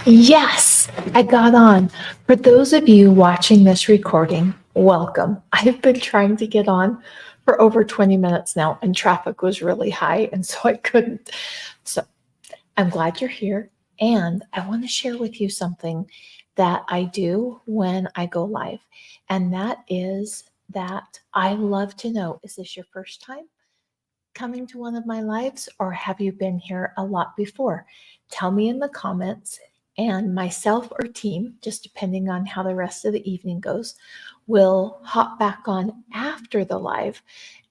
Yes, I got on. For those of you watching this recording, welcome. I've been trying to get on for over 20 minutes now, and traffic was really high, and so I couldn't. So I'm glad you're here, and I want to share with you something that I do when I go live, and that is that I love to know, is this your first time coming to one of my lives, or have you been here a lot before? Tell me in the comments, and myself or team, just depending on how the rest of the evening goes, will hop back on after the live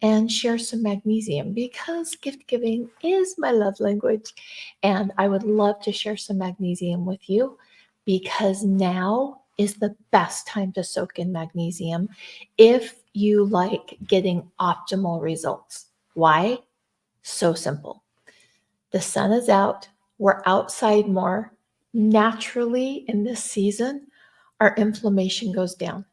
and share some magnesium because gift giving is my love language. And I would love to share some magnesium with you because now is the best time to soak in magnesium if you like getting optimal results. Why? So simple. The sun is out, we're outside more. Naturally, in this season, our inflammation goes down.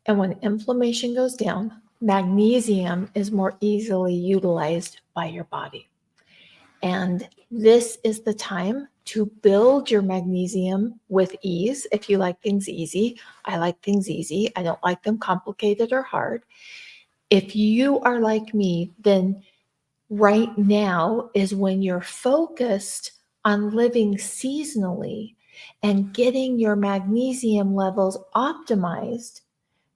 And when inflammation goes down, magnesium is more easily utilized by your body. And this is the time to build your magnesium with ease. If you like things easy, I like things easy. I don't like them complicated or hard. If you are like me, then right now is when you're focused on living seasonally and getting your magnesium levels optimized,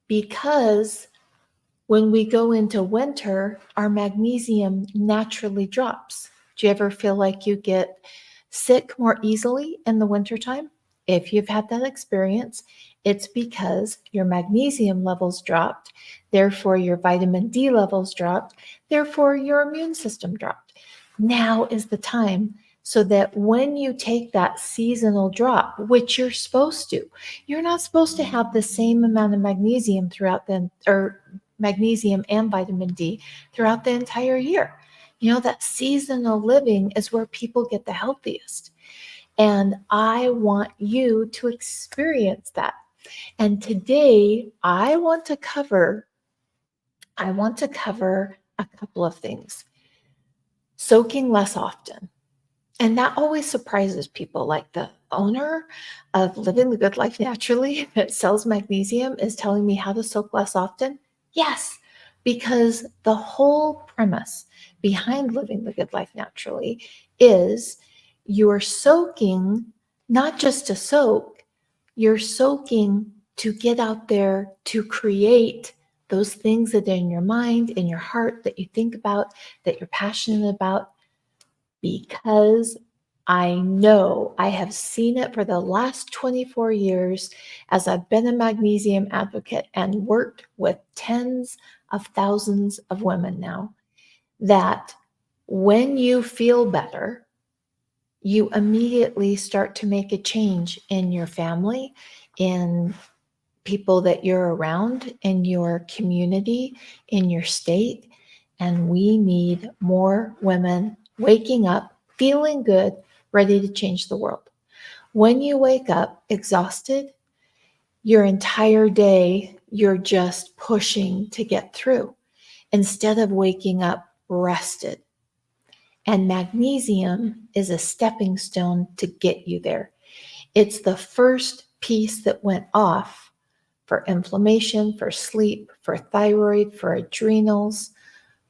because when we go into winter, our magnesium naturally drops. Do you ever feel like you get sick more easily in the wintertime? If you've had that experience, it's because your magnesium levels dropped, therefore your vitamin D levels dropped, therefore your immune system dropped. Now is the time so that when you take that seasonal drop, which you're supposed to, you're not supposed to have the same amount of magnesium throughout or magnesium and vitamin D throughout the entire year. You know, that seasonal living is where people get the healthiest. And I want you to experience that. And today I want to cover a couple of things. Soaking less often. And that always surprises people. Like the owner of Living the Good Life Naturally that sells magnesium is telling me how to soak less often. Yes, because the whole premise behind Living the Good Life Naturally is you're soaking not just to soak, you're soaking to get out there to create those things that are in your mind, in your heart, that you think about, that you're passionate about, because I know I have seen it for the last 24 years as I've been a magnesium advocate and worked with tens of thousands of women now, that when you feel better, you immediately start to make a change in your family, in people that you're around, in your community, in your state. And we need more women waking up, feeling good, ready to change the world. When you wake up exhausted, your entire day, you're just pushing to get through instead of waking up rested. And magnesium is a stepping stone to get you there. It's the first piece that went off for inflammation, for sleep, for thyroid, for adrenals,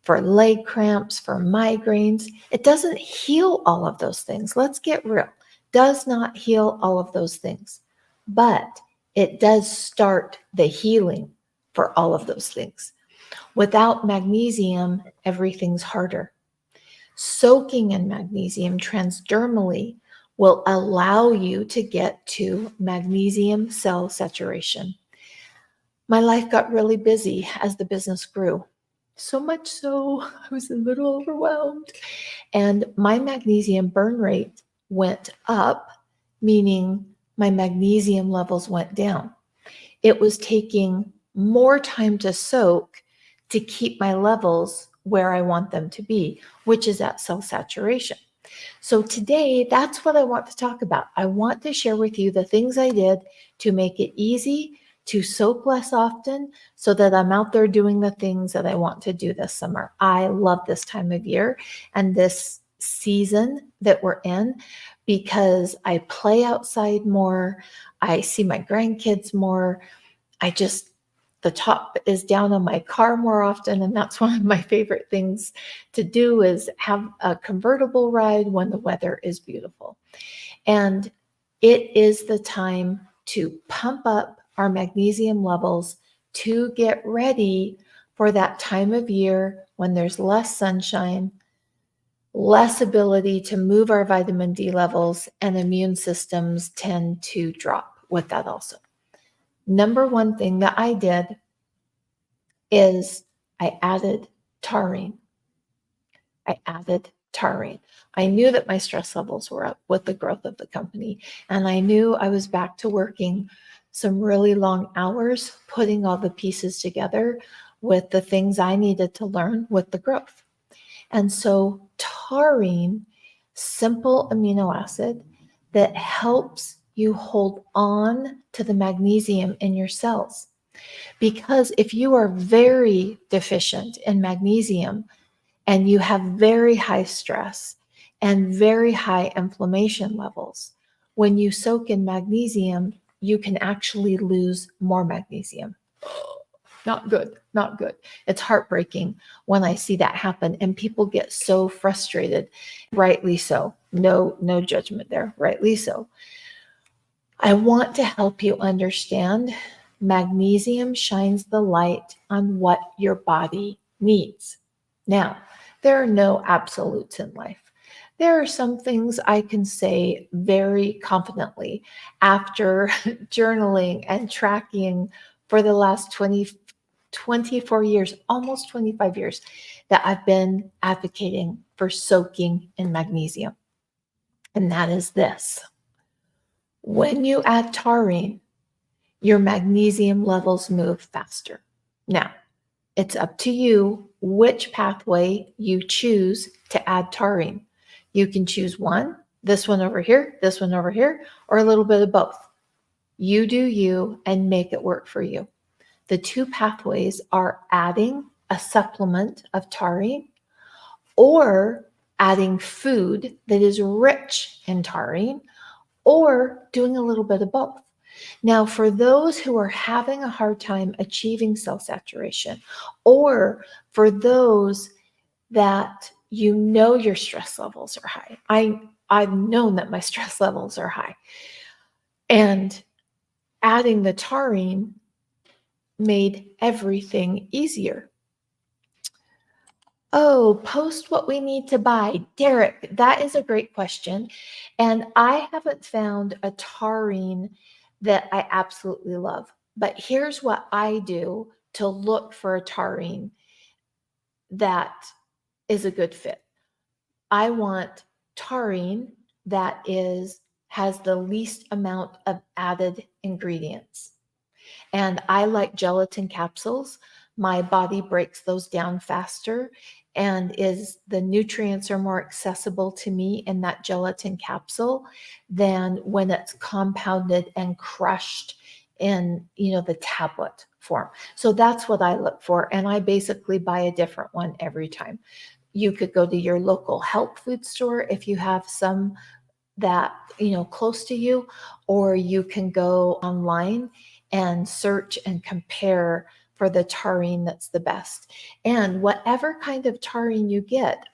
for leg cramps, for migraines. It doesn't heal all of those things. Let's get real. Does not heal all of those things, but it does start the healing for all of those things. Without magnesium, everything's harder. Soaking in magnesium transdermally will allow you to get to magnesium cell saturation. My life got really busy as the business grew. So much so, I was a little overwhelmed. And my magnesium burn rate went up, meaning my magnesium levels went down. It was taking more time to soak to keep my levels where I want them to be, which is at cell saturation. So today, that's what I want to talk about. I want to share with you the things I did to make it easy to soak less often so that I'm out there doing the things that I want to do this summer. I love this time of year, and this season that we're in because I play outside more. I see my grandkids more. The top is down on my car more often. And that's one of my favorite things to do is have a convertible ride when the weather is beautiful. And it is the time to pump up our magnesium levels to get ready for that time of year when there's less sunshine, less ability to move our vitamin D levels, and immune systems tend to drop with that also. Number one thing that I did is I added taurine. I knew that my stress levels were up with the growth of the company, and I knew I was back to working some really long hours, putting all the pieces together with the things I needed to learn with the growth. And so taurine, simple amino acid that helps you hold on to the magnesium in your cells. Because if you are very deficient in magnesium and you have very high stress and very high inflammation levels, when you soak in magnesium, you can actually lose more magnesium. Not good, not good. It's heartbreaking when I see that happen, and people get so frustrated, rightly so. No judgment there, rightly so. I want to help you understand magnesium shines the light on what your body needs. Now, there are no absolutes in life. There are some things I can say very confidently after journaling and tracking for the last 24 years, almost 25 years, that I've been advocating for soaking in magnesium. And that is this. When you add taurine, your magnesium levels move faster. Now, it's up to you which pathway you choose to add taurine. You can choose one, this one over here, or a little bit of both. You do you and make it work for you. The two pathways are adding a supplement of taurine or adding food that is rich in taurine or doing a little bit of both. Now, for those who are having a hard time achieving cell saturation, or for those that you know your stress levels are high, I've known that my stress levels are high, and adding the taurine made everything easier. Oh, post what we need to buy. Derek, that is a great question. And I haven't found a taurine that I absolutely love. But here's what I do to look for a taurine that is a good fit. I want taurine that has the least amount of added ingredients. And I like gelatin capsules. My body breaks those down faster, and the nutrients are more accessible to me in that gelatin capsule than when it's compounded and crushed in, the tablet form. So that's what I look for. And I basically buy a different one every time. You could go to your local health food store if you have some that, close to you, or you can go online and search and compare for the taurine that's the best. And whatever kind of taurine you get,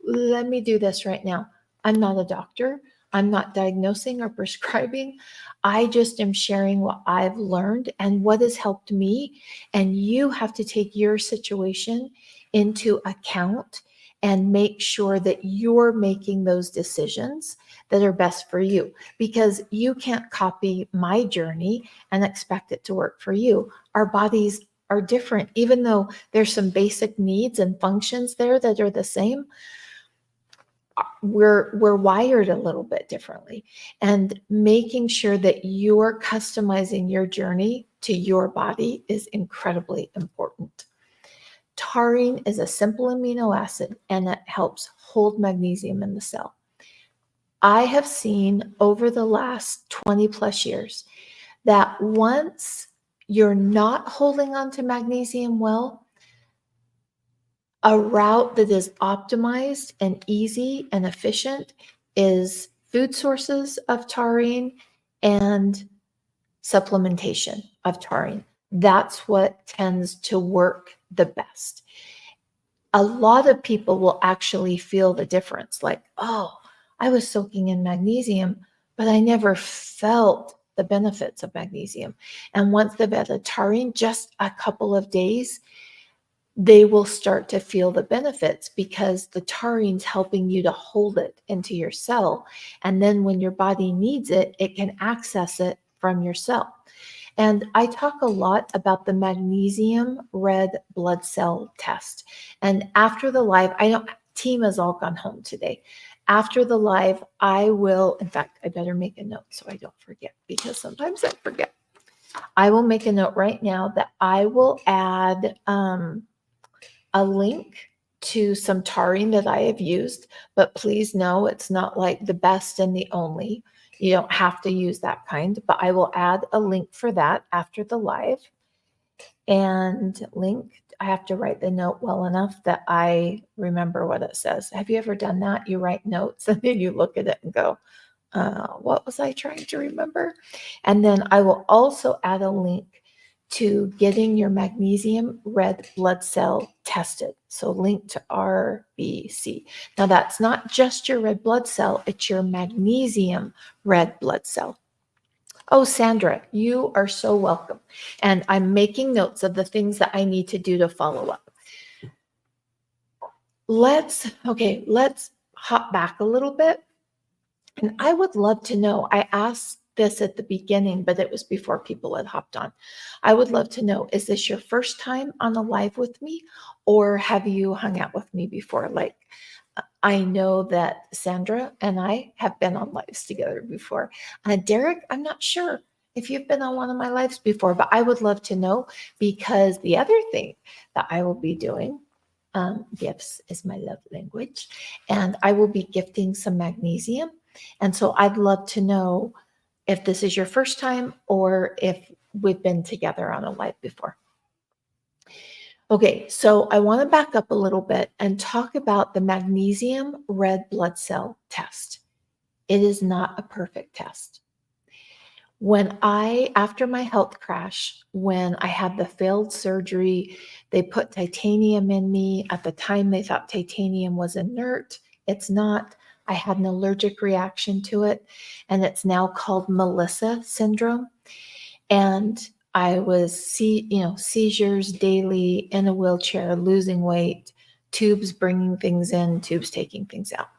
let me do this right now. I'm not a doctor. I'm not diagnosing or prescribing. I just am sharing what I've learned and what has helped me. And you have to take your situation into account and make sure that you're making those decisions that are best for you, because you can't copy my journey and expect it to work for you. Our bodies are different. Even though there's some basic needs and functions there that are the same, we're wired a little bit differently. And making sure that you're customizing your journey to your body is incredibly important. Taurine is a simple amino acid, and it helps hold magnesium in the cell. I have seen over the last 20 plus years that once you're not holding on to magnesium well, A route that is optimized and easy and efficient is food sources of taurine and supplementation of taurine. That's what tends to work the best. A lot of people will actually feel the difference, like, oh, I was soaking in magnesium, but I never felt the benefits of magnesium. And once they've had a taurine, just a couple of days, they will start to feel the benefits because the taurine's helping you to hold it into your cell. And then when your body needs it, it can access it from your cell. And I talk a lot about the magnesium red blood cell test. And after the live, team has all gone home today. After the live, I will, in fact, I better make a note so I don't forget, because sometimes I forget. I will make a note right now that I will add a link to some taurine that I have used, but please know it's not like the best and the only. You don't have to use that kind, but I will add a link for that after the live. And link, I have to write the note well enough that I remember what it says. Have you ever done that? You write notes and then you look at it and go, what was I trying to remember? And then I will also add a link to getting your magnesium red blood cell tested. So link to RBC. Now that's not just your red blood cell, it's your magnesium red blood cell. Oh, Sandra, you are so welcome. And I'm making notes of the things that I need to do to follow up. Let's hop back a little bit. And I would love to know, I asked this at the beginning, but it was before people had hopped on. I would love to know, is this your first time on a live with me, or have you hung out with me before? Like, I know that Sandra and I have been on lives together before. Derek, I'm not sure if you've been on one of my lives before, but I would love to know, because the other thing that I will be doing, gifts is my love language, and I will be gifting some magnesium. And so I'd love to know if this is your first time or if we've been together on a live before. Okay, so I want to back up a little bit and talk about the magnesium red blood cell test. It is not a perfect test. After my health crash, when I had the failed surgery, they put titanium in me. At the time, they thought titanium was inert. It's not. I had an allergic reaction to it, and it's now called Melissa syndrome. And I was seizures daily, in a wheelchair, losing weight, tubes bringing things in, tubes taking things out.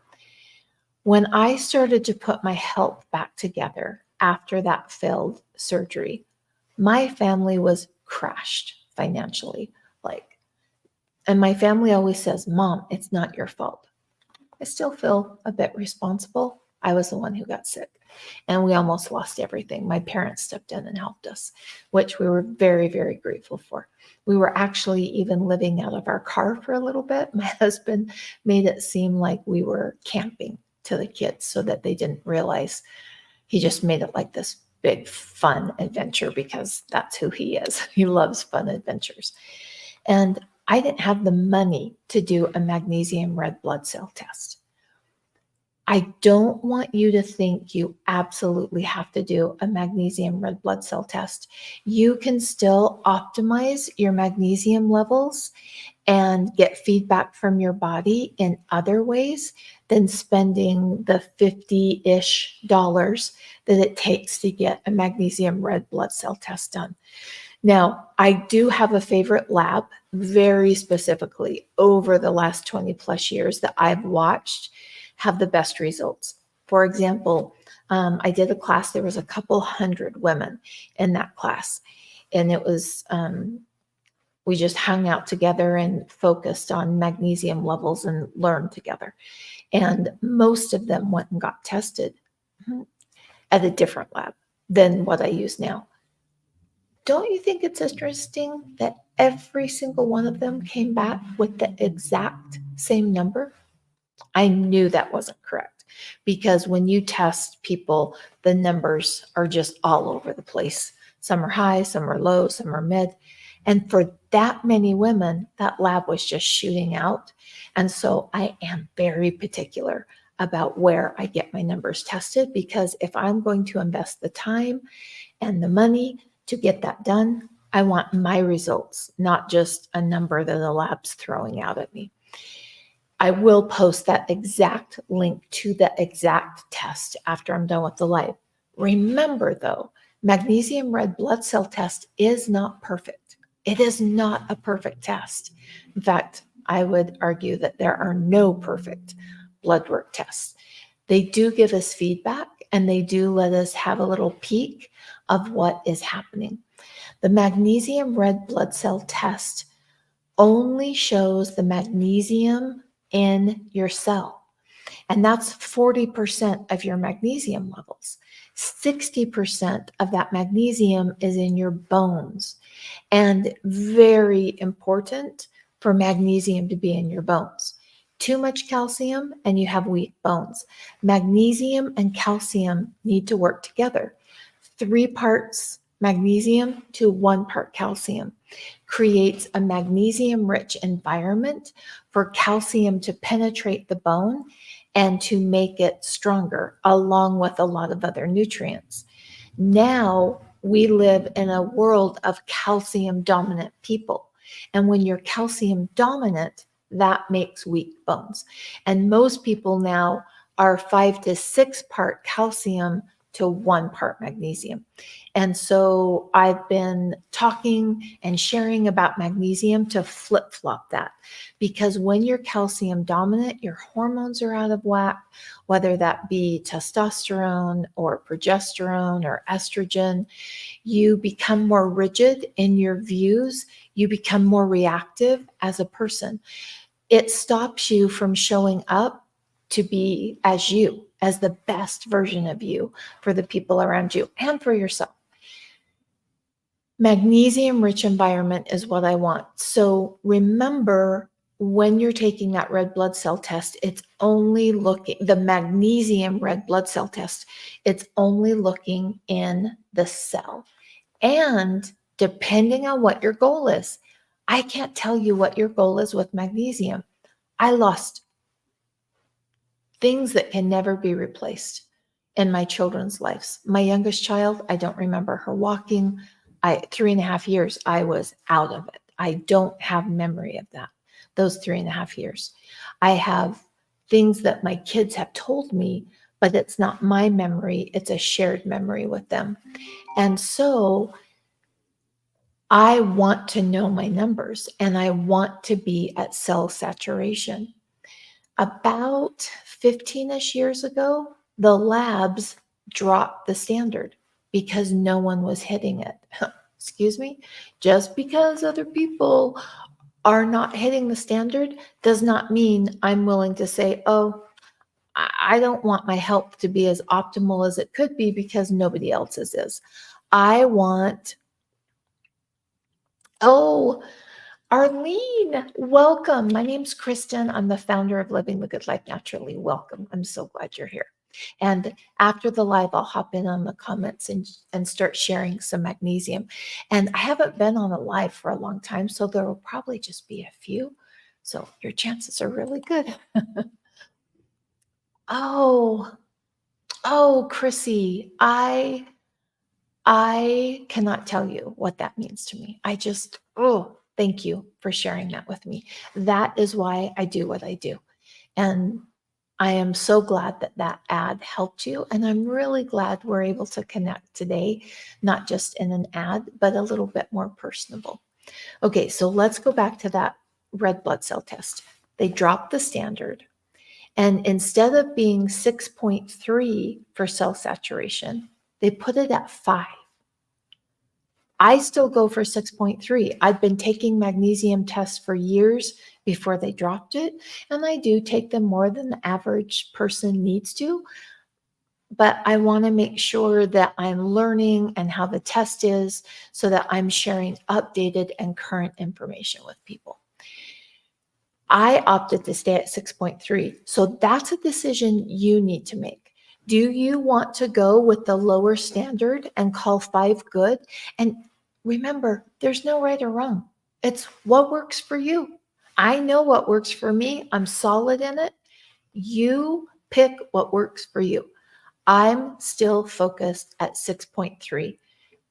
When I started to put my health back together after that failed surgery, my family was crashed financially. And my family always says, Mom, it's not your fault. I still feel a bit responsible. I was the one who got sick, and we almost lost everything. My parents stepped in and helped us, which we were very, very grateful for. We were actually even living out of our car for a little bit. My husband made it seem like we were camping to the kids so that they didn't realize. He just made it like this big fun adventure, because that's who he is. He loves fun adventures. And I didn't have the money to do a magnesium red blood cell test. I don't want you to think you absolutely have to do a magnesium red blood cell test. You can still optimize your magnesium levels and get feedback from your body in other ways than spending the $50-ish that it takes to get a magnesium red blood cell test done. Now, I do have a favorite lab, very specifically over the last 20 plus years, that I've watched have the best results. For example, I did a class, there was a couple hundred women in that class, and it was, we just hung out together and focused on magnesium levels and learned together. And most of them went and got tested at a different lab than what I use now. Don't you think it's interesting that every single one of them came back with the exact same number? I knew that wasn't correct, because when you test people, the numbers are just all over the place. Some are high, some are low, some are mid. And for that many women, that lab was just shooting out. And so I am very particular about where I get my numbers tested, because if I'm going to invest the time and the money to get that done, I want my results, not just a number that the lab's throwing out at me. I will post that exact link to the exact test after I'm done with the live. Remember though, magnesium red blood cell test is not perfect. It is not a perfect test. In fact, I would argue that there are no perfect blood work tests. They do give us feedback and they do let us have a little peek of what is happening. The magnesium red blood cell test only shows the magnesium in your cell. And that's 40% of your magnesium levels. 60% of that magnesium is in your bones. And very important for magnesium to be in your bones. Too much calcium and you have weak bones. Magnesium and calcium need to work together. 3 parts magnesium to 1 part calcium creates a magnesium-rich environment for calcium to penetrate the bone and to make it stronger, along with a lot of other nutrients. Now we live in a world of calcium-dominant people. And when you're calcium-dominant, that makes weak bones. And most people now are 5 to 6 part calcium to 1 part magnesium. And so I've been talking and sharing about magnesium to flip-flop that, because when you're calcium dominant, your hormones are out of whack, whether that be testosterone or progesterone or estrogen. You become more rigid in your views. You become more reactive as a person. It stops you from showing up to be as you, as the best version of you for the people around you and for yourself. Magnesium-rich environment is what I want. So remember, when you're taking that red blood cell test, it's only looking, the magnesium red blood cell test, it's only looking in the cell. And depending on what your goal is, I can't tell you what your goal is with magnesium. I lost things that can never be replaced in my children's lives. My youngest child, I don't remember her walking. 3.5 years, I was out of it. I don't have memory of that, those 3.5 years. I have things that my kids have told me, but it's not my memory. It's a shared memory with them. And so I want to know my numbers and I want to be at cell saturation. About 15-ish years ago, the labs dropped the standard because no one was hitting it. Excuse me? Just because other people are not hitting the standard does not mean I'm willing to say, oh, I don't want my health to be as optimal as it could be because nobody else's is. I want, oh, Arlene, welcome. My name's Kristen. I'm the founder of Living the Good Life Naturally. Welcome. I'm so glad you're here. And after the live, I'll hop in on the comments and start sharing some magnesium. And I haven't been on a live for a long time, so there will probably just be a few. So your chances are really good. Oh, Chrissy, I cannot tell you what that means to me. Thank you for sharing that with me. That is why I do what I do. And I am so glad that that ad helped you. And I'm really glad we're able to connect today, not just in an ad, but a little bit more personable. Okay, so let's go back to that red blood cell test. They dropped the standard. And instead of being 6.3 for cell saturation, they put it at 5. I still go for 6.3. I've been taking magnesium tests for years before they dropped it, and I do take them more than the average person needs to. But I want to make sure that I'm learning and how the test is so that I'm sharing updated and current information with people. I opted to stay at 6.3. So that's a decision you need to make. Do you want to go with the lower standard and call 5 good? And remember, there's no right or wrong. It's what works for you. I know what works for me. I'm solid in it. You pick what works for you. I'm still focused at 6.3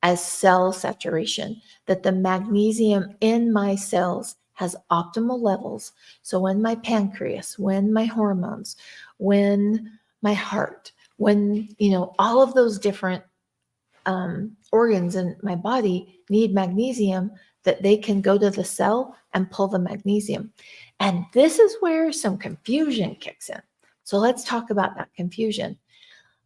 as cell saturation, that the magnesium in my cells has optimal levels. So when my pancreas, when my hormones, when my heart, when, all of those different organs in my body need magnesium, that they can go to the cell and pull the magnesium. And this is where some confusion kicks in. So let's talk about that confusion.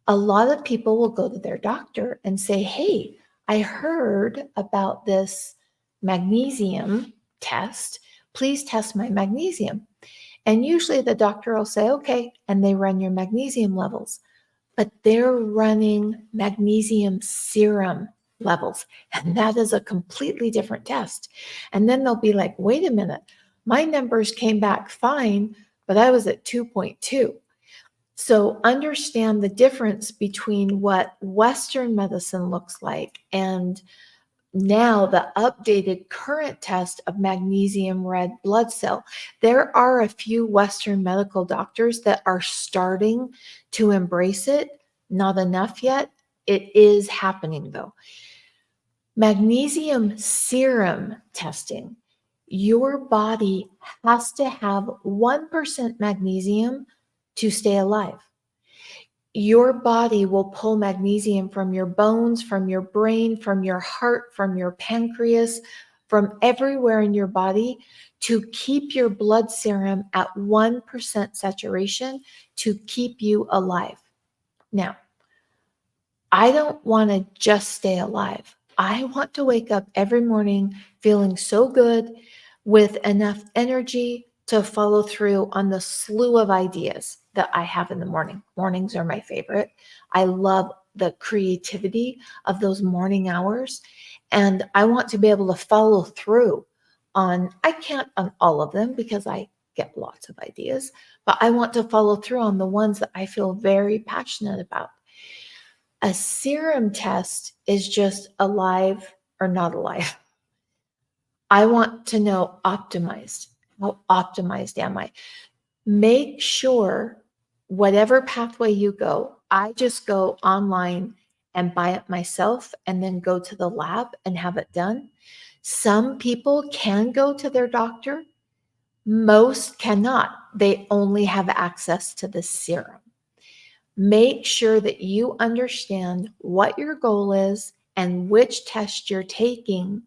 A lot of people will go to their doctor and say, hey, I heard about this magnesium test. Please test my magnesium. And usually the doctor will say, okay, and they run your magnesium levels, but they're running magnesium serum levels. And that is a completely different test. And then they'll be like, wait a minute, my numbers came back fine, but I was at 2.2. So understand the difference between what Western medicine looks like and now the updated current test of magnesium red blood cell. There are a few Western medical doctors that are starting to embrace it. Not enough yet. It is happening though. Magnesium serum testing. Your body has to have 1% magnesium to stay alive. Your body will pull magnesium from your bones, from your brain, from your heart, from your pancreas, from everywhere in your body to keep your blood serum at 1% saturation to keep you alive. Now, I don't want to just stay alive. I want to wake up every morning feeling so good with enough energy to follow through on the slew of ideas that I have in the morning. Mornings are my favorite. I love the creativity of those morning hours. And I want to be able to follow through on, I can't on all of them because I get lots of ideas, but I want to follow through on the ones that I feel very passionate about. A serum test is just alive or not alive. I want to know optimized. How optimized am I? Make sure whatever pathway you go, I just go online and buy it myself and then go to the lab and have it done. Some people can go to their doctor. Most cannot. They only have access to the serum. Make sure that you understand what your goal is and which test you're taking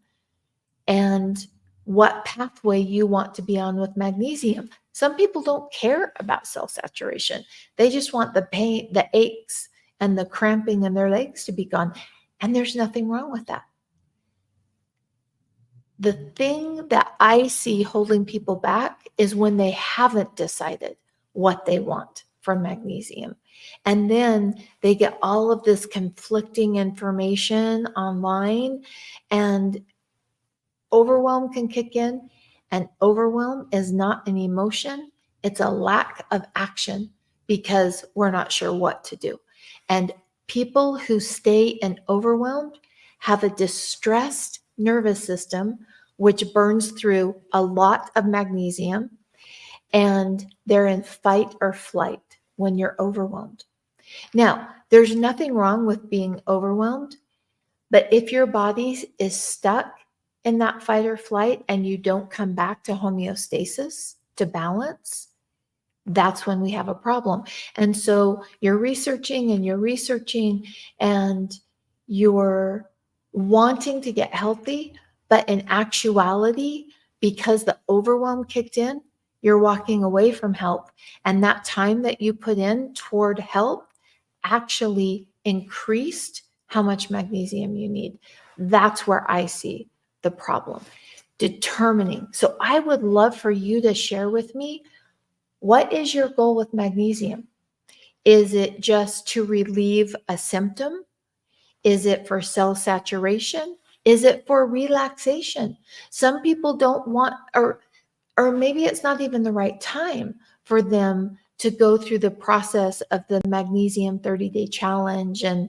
and what pathway you want to be on with magnesium. Some people don't care about cell saturation. They just want the pain, the aches, and the cramping in their legs to be gone. And there's nothing wrong with that. The thing that I see holding people back is when they haven't decided what they want from magnesium. And then they get all of this conflicting information online and overwhelm can kick in. And overwhelm is not an emotion, it's a lack of action because we're not sure what to do. And people who stay in overwhelmed have a distressed nervous system, which burns through a lot of magnesium, and they're in fight or flight when you're overwhelmed. Now, there's nothing wrong with being overwhelmed, but if your body is stuck in that fight or flight and you don't come back to homeostasis, to balance, that's when we have a problem. And so you're researching and you're wanting to get healthy, but in actuality, because the overwhelm kicked in, you're walking away from help. And that time that you put in toward help actually increased how much magnesium you need. That's where I see the problem. Determining. So I would love for you to share with me, what is your goal with magnesium? Is it just to relieve a symptom? Is it for cell saturation? Is it for relaxation? Some people don't want, or maybe it's not even the right time for them to go through the process of the magnesium 30-day challenge and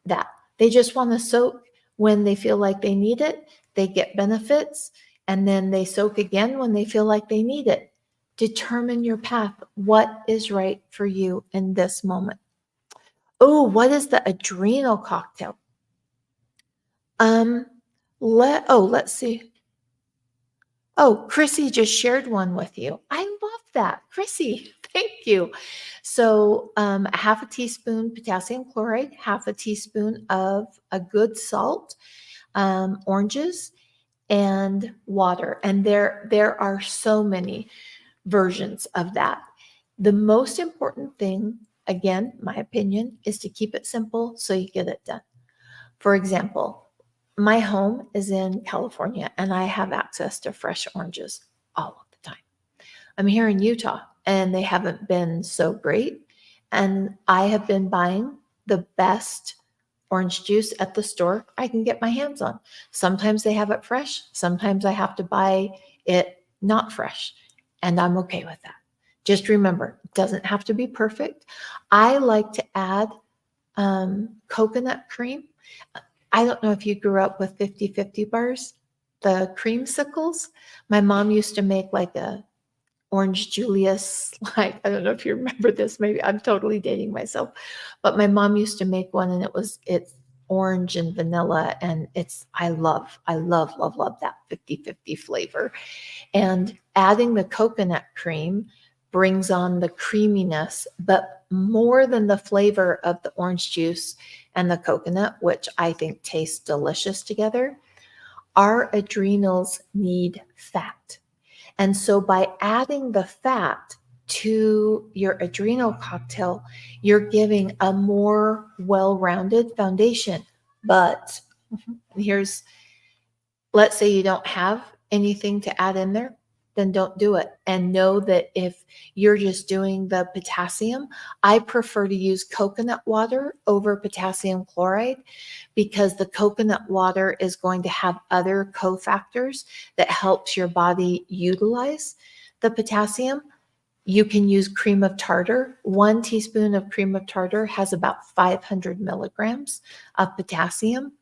that. They just want to soak When they feel like they need it, they get benefits, and then they soak again when they feel like they need it. Determine your path. What is right for you in this moment? Oh, what is the adrenal cocktail? Um, let's see. Oh, Chrissy just shared one with you. I love that. Chrissy, thank you. So, a half a teaspoon potassium chloride, half a teaspoon of a good salt, oranges, and water. And there are so many versions of that. The most important thing, again, my opinion, is to keep it simple so you get it done. For example, my home is in California and I have access to fresh oranges all of the time. I'm here in Utah and they haven't been so great. And I have been buying the best orange juice at the store I can get my hands on. Sometimes they have it fresh, sometimes I have to buy it not fresh, and I'm okay with that. Just remember, it doesn't have to be perfect. I like to add coconut cream. I don't know if you grew up with 50/50 bars, the creamsicles. My mom used to make like a Orange Julius, like, I don't know if you remember this, maybe I'm totally dating myself, but my mom used to make one and it's orange and vanilla and I love that 50/50 flavor. And adding the coconut cream brings on the creaminess, but more than the flavor of the orange juice and the coconut, which I think tastes delicious together, our adrenals need fat. And so by adding the fat to your adrenal cocktail, you're giving a more well-rounded foundation. But here's, let's say you don't have anything to add in there, then don't do it. And know that if you're just doing the potassium, I prefer to use coconut water over potassium chloride because the coconut water is going to have other cofactors that helps your body utilize the potassium. You can use cream of tartar. 1 teaspoon of cream of tartar has about 500 milligrams of potassium.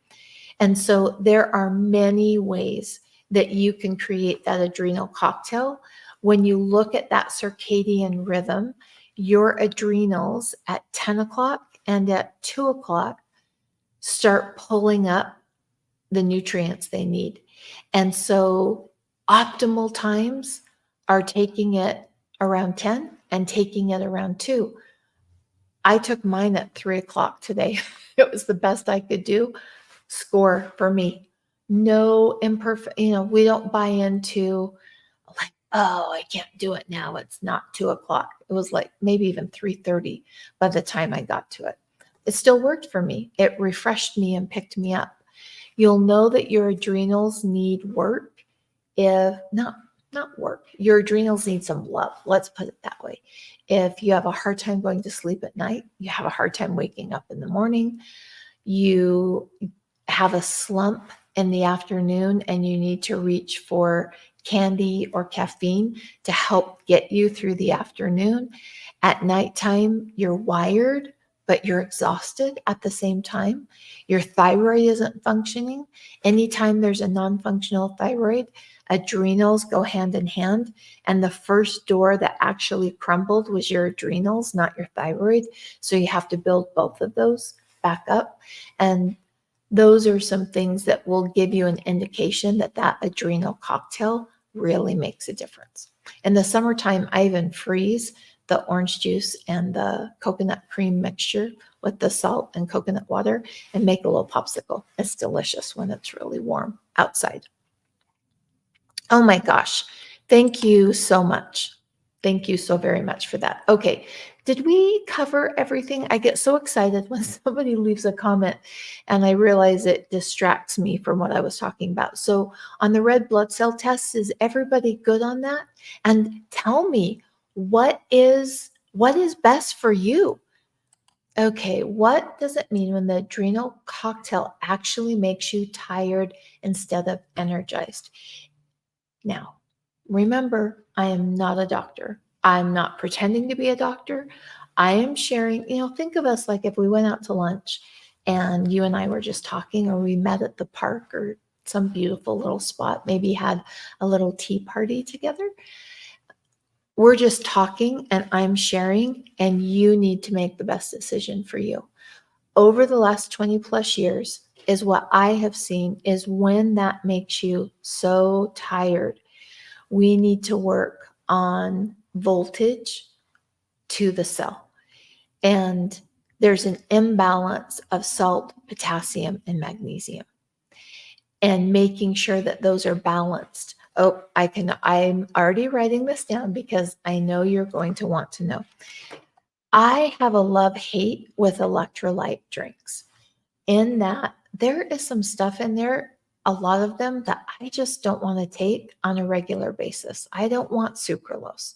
And so there are many ways that you can create that adrenal cocktail. When you look at that circadian rhythm, your adrenals at 10 o'clock and at 2 o'clock start pulling up the nutrients they need. And so optimal times are taking it around 10 and taking it around 2. I took mine at 3 o'clock today. It was the best I could do. Score for me. No imperfect, we don't buy into like, oh, I can't do it now. It's not 2 o'clock. It was like maybe even 3:30 by the time I got to it. It still worked for me. It refreshed me and picked me up. You'll know that your adrenals need work if not work. Your adrenals need some love. Let's put it that way. If you have a hard time going to sleep at night, you have a hard time waking up in the morning, you have a slump in the afternoon and you need to reach for candy or caffeine to help get you through the afternoon. At nighttime, you're wired, but you're exhausted at the same time. Your thyroid isn't functioning. Anytime there's a non-functional thyroid, adrenals go hand in hand. And the first door that actually crumbled was your adrenals, not your thyroid. So you have to build both of those back up. And those are some things that will give you an indication that that adrenal cocktail really makes a difference. In the summertime, I even freeze the orange juice and the coconut cream mixture with the salt and coconut water and make a little popsicle. It's delicious when it's really warm outside. Oh my gosh. Thank you so much. Thank you so very much for that. Okay. Did we cover everything? I get so excited when somebody leaves a comment and I realize it distracts me from what I was talking about. So on the red blood cell tests, is everybody good on that? And tell me, what is best for you? Okay, what does it mean when the adrenal cocktail actually makes you tired instead of energized? Now, remember, I am not a doctor. I'm not pretending to be a doctor. I am sharing, think of us like if we went out to lunch and you and I were just talking, or we met at the park or some beautiful little spot, maybe had a little tea party together. We're just talking and I'm sharing, and you need to make the best decision for you. Over the last 20 plus years is what I have seen is when that makes you so tired, we need to work on voltage to the cell. And there's an imbalance of salt, potassium, and magnesium, and making sure that those are balanced. I'm already writing this down because I know you're going to want to know. I have a love-hate with electrolyte drinks, in that there is some stuff in there, a lot of them, that I just don't want to take on a regular basis. I don't want sucralose.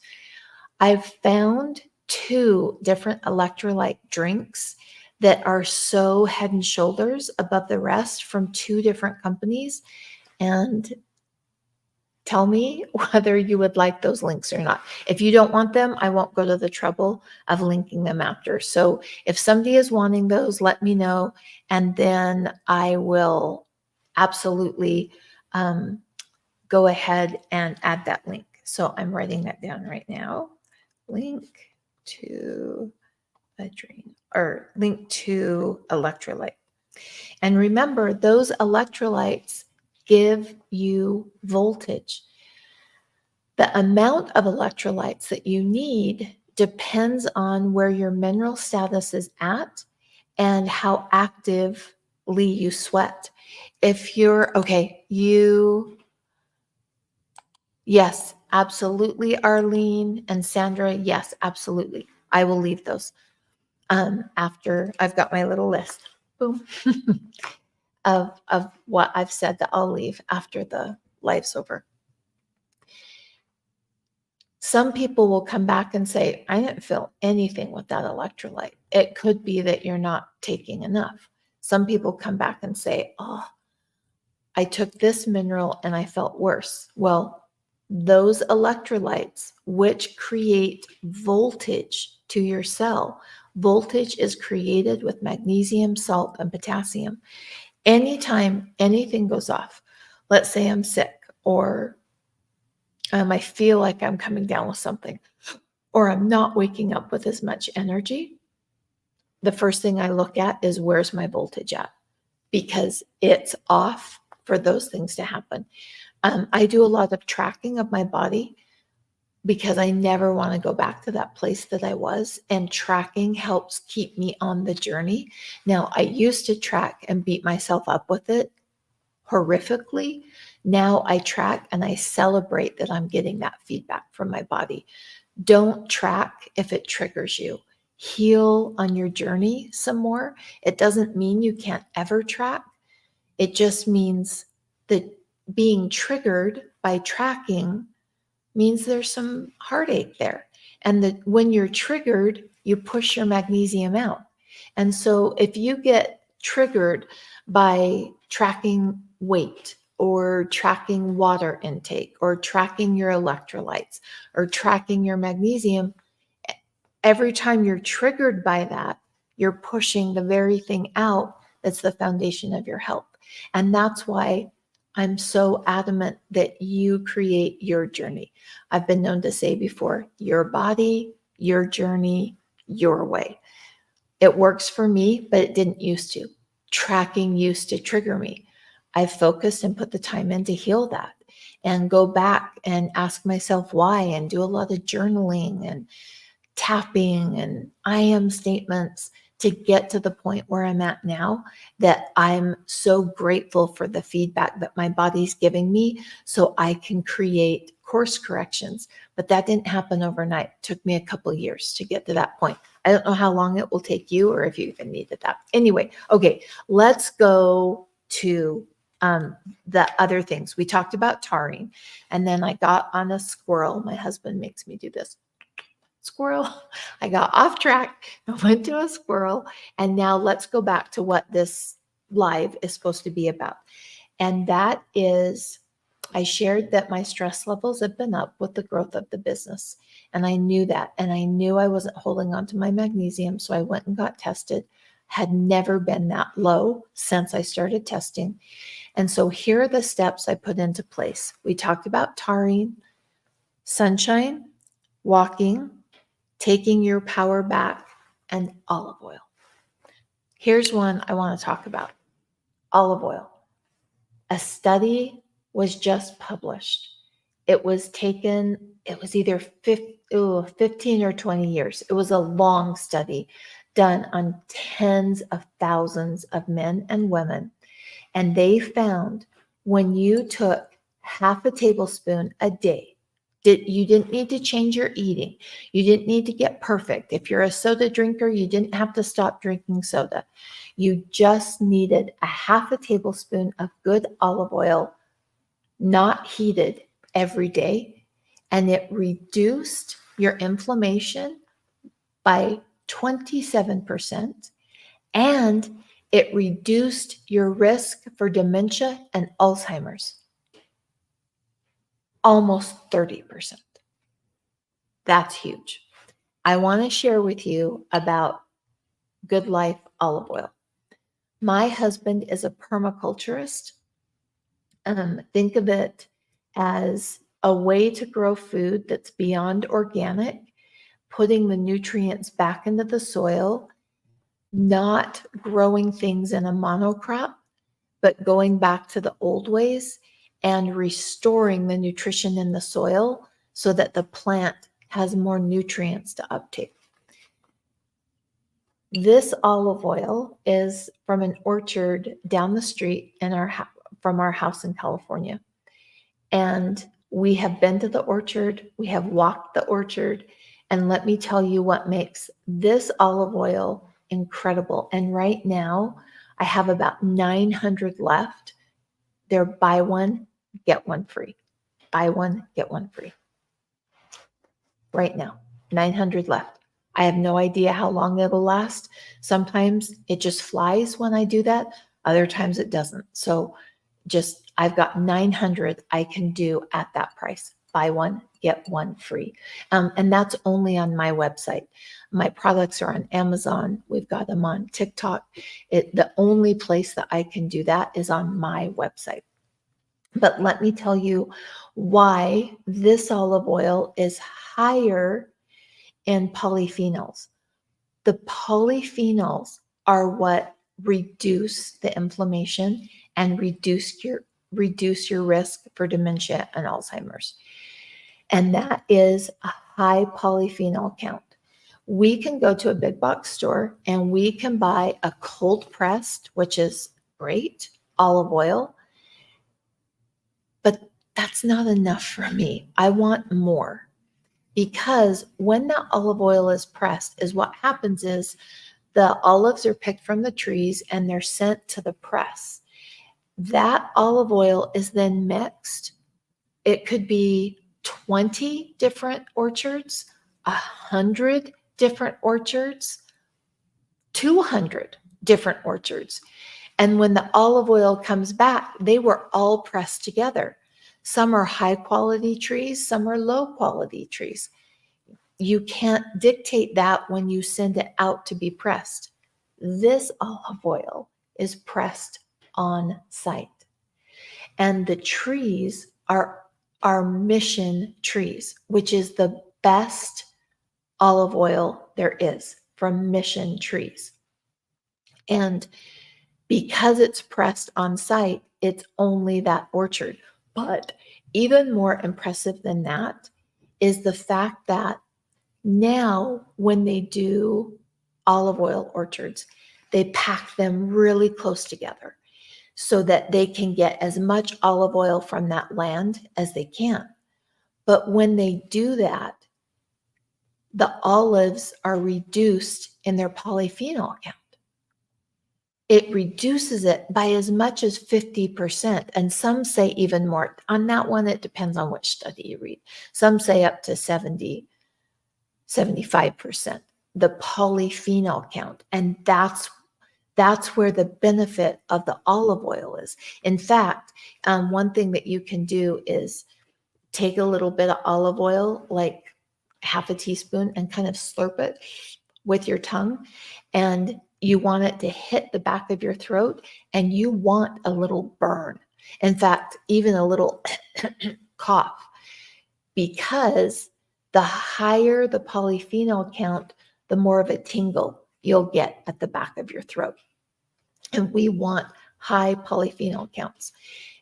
I've found 2 different electrolyte drinks that are so head and shoulders above the rest from 2 different companies. And tell me whether you would like those links or not. If you don't want them, I won't go to the trouble of linking them after. So if somebody is wanting those, let me know, and then I will absolutely go ahead and add that link. So I'm writing that down right now. Link to a drain, or link to electrolyte. And remember, those electrolytes give you voltage. The amount of electrolytes that you need depends on where your mineral status is at and how actively you sweat. If you're okay, yes, absolutely, Arlene and Sandra, yes, absolutely. I will leave those after I've got my little list. Boom. of what I've said that I'll leave after the live's over. Some people will come back and say, I didn't feel anything with that electrolyte. It could be that you're not taking enough. Some people come back and say, oh, I took this mineral and I felt worse. Well, those electrolytes, which create voltage to your cell, voltage is created with magnesium, salt, and potassium. Anytime anything goes off, let's say I'm sick, or I feel like I'm coming down with something, or I'm not waking up with as much energy, the first thing I look at is, where's my voltage at? Because it's off for those things to happen. I do a lot of tracking of my body because I never want to go back to that place that I was, and tracking helps keep me on the journey. Now, I used to track and beat myself up with it horrifically. Now I track and I celebrate that I'm getting that feedback from my body. Don't track if it triggers you. Heal on your journey some more. It doesn't mean you can't ever track. It just means that being triggered by tracking means there's some heartache there. And that when you're triggered, you push your magnesium out. And so if you get triggered by tracking weight, or tracking water intake, or tracking your electrolytes, or tracking your magnesium, every time you're triggered by that, you're pushing the very thing out that's the foundation of your health. And that's why I'm so adamant that you create your journey. I've been known to say before, your body, your journey, your way. It works for me, but it didn't used to. Tracking used to trigger me. I've focused and put the time in to heal that, and go back and ask myself why, and do a lot of journaling and tapping and I am statements to get to the point where I'm at now, that I'm so grateful for the feedback that my body's giving me so I can create course corrections. But that didn't happen overnight. It took me a couple of years to get to that point. I don't know how long it will take you, or if you even needed that. Anyway, okay, let's go to the other things. We talked about taurine, and then I got on a squirrel. My husband makes me do this. Squirrel. I got off track. I went to a squirrel. And now let's go back to what this live is supposed to be about. And that is, I shared that my stress levels have been up with the growth of the business. And I knew that. And I knew I wasn't holding on to my magnesium. So I went and got tested, had never been that low since I started testing. And so here are the steps I put into place. We talked about taurine, sunshine, walking, taking your power back, and olive oil. Here's one I want to talk about: olive oil. A study was just published. It was either 15 or 20 years. It was a long study done on tens of thousands of men and women. And they found when you took half a tablespoon a day, you didn't need to change your eating. You didn't need to get perfect. If you're a soda drinker, you didn't have to stop drinking soda. You just needed a half a tablespoon of good olive oil, not heated, every day, and it reduced your inflammation by 27%, and it reduced your risk for dementia and Alzheimer's almost 30%. That's huge. I want to share with you about Good Life olive oil. My husband is a permaculturist. Think of it as a way to grow food that's beyond organic, putting the nutrients back into the soil, not growing things in a monocrop, but going back to the old ways and restoring the nutrition in the soil so that the plant has more nutrients to uptake. This olive oil is from an orchard down the street from our house in California. And we have been to the orchard, we have walked the orchard, and let me tell you what makes this olive oil incredible. And right now, I have about 900 left. They're buy one, get one free. Buy one, get one free. Right now, 900 left. I have no idea how long it'll last. Sometimes it just flies when I do that. Other times it doesn't. So I've got 900 I can do at that price. Buy one, get one free. And that's only on my website. My products are on Amazon. We've got them on TikTok. The only place that I can do that is on my website. But let me tell you why this olive oil is higher in polyphenols. The polyphenols are what reduce the inflammation and reduce your risk for dementia and Alzheimer's. And that is a high polyphenol count. We can go to a big box store and we can buy a cold pressed, which is great, olive oil. But that's not enough for me. I want more, because when that olive oil is pressed, what happens is the olives are picked from the trees and they're sent to the press. That olive oil is then mixed. It could be 20 different orchards, 100 different orchards, 200 different orchards. And when the olive oil comes back, they were all pressed together. Some are high quality trees, some are low quality trees. You can't dictate that when you send it out to be pressed. This olive oil is pressed on site. And the trees are mission trees, which is the best olive oil there is from mission trees. And because it's pressed on site, it's only that orchard. But even more impressive than that is the fact that now when they do olive oil orchards, they pack them really close together so that they can get as much olive oil from that land as they can. But when they do that, the olives are reduced in their polyphenol count. It reduces it by as much as 50%. And some say even more. On that one, it depends on which study you read. Some say up to 70, 75%, the polyphenol count. And that's where the benefit of the olive oil is. In fact, one thing that you can do is take a little bit of olive oil, like half a teaspoon, and kind of slurp it with your tongue. And you want it to hit the back of your throat, and you want a little burn. In fact, even a little cough, because the higher the polyphenol count, the more of a tingle you'll get at the back of your throat. And we want high polyphenol counts.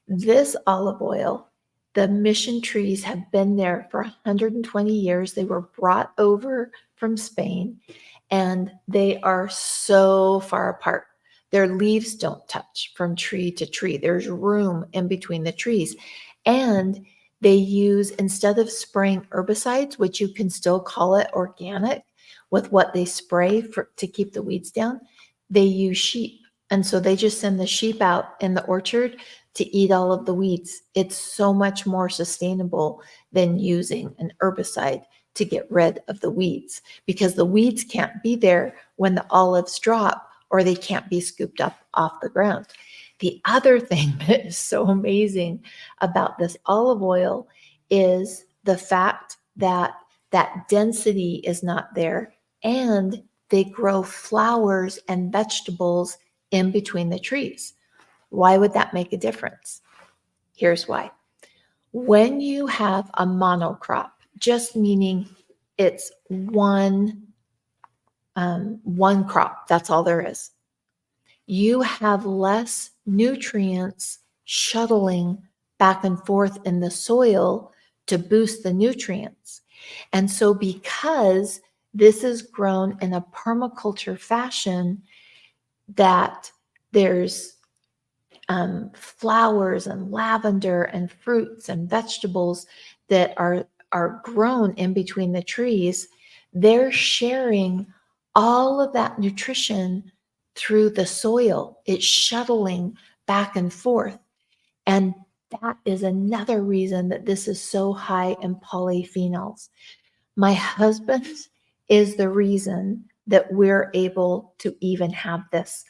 This olive oil, the mission trees have been there for 120 years. They were brought over from Spain, and they are so far apart. Their leaves don't touch from tree to tree. There's room in between the trees. And they use, instead of spraying herbicides, which you can still call it organic with what they spray to keep the weeds down, they use sheep. And so they just send the sheep out in the orchard to eat all of the weeds. It's so much more sustainable than using an herbicide to get rid of the weeds, because the weeds can't be there when the olives drop, or they can't be scooped up off the ground. The other thing that is so amazing about this olive oil is the fact that that density is not there, and they grow flowers and vegetables in between the trees. Why would that make a difference? Here's why. When you have a monocrop, just meaning it's one crop, that's all there is, you have less nutrients shuttling back and forth in the soil to boost the nutrients. And so because this is grown in a permaculture fashion, that there's flowers and lavender and fruits and vegetables that are grown in between the trees, they're sharing all of that nutrition through the soil. It's shuttling back and forth. And that is another reason that this is so high in polyphenols. My husband is the reason that we're able to even have this.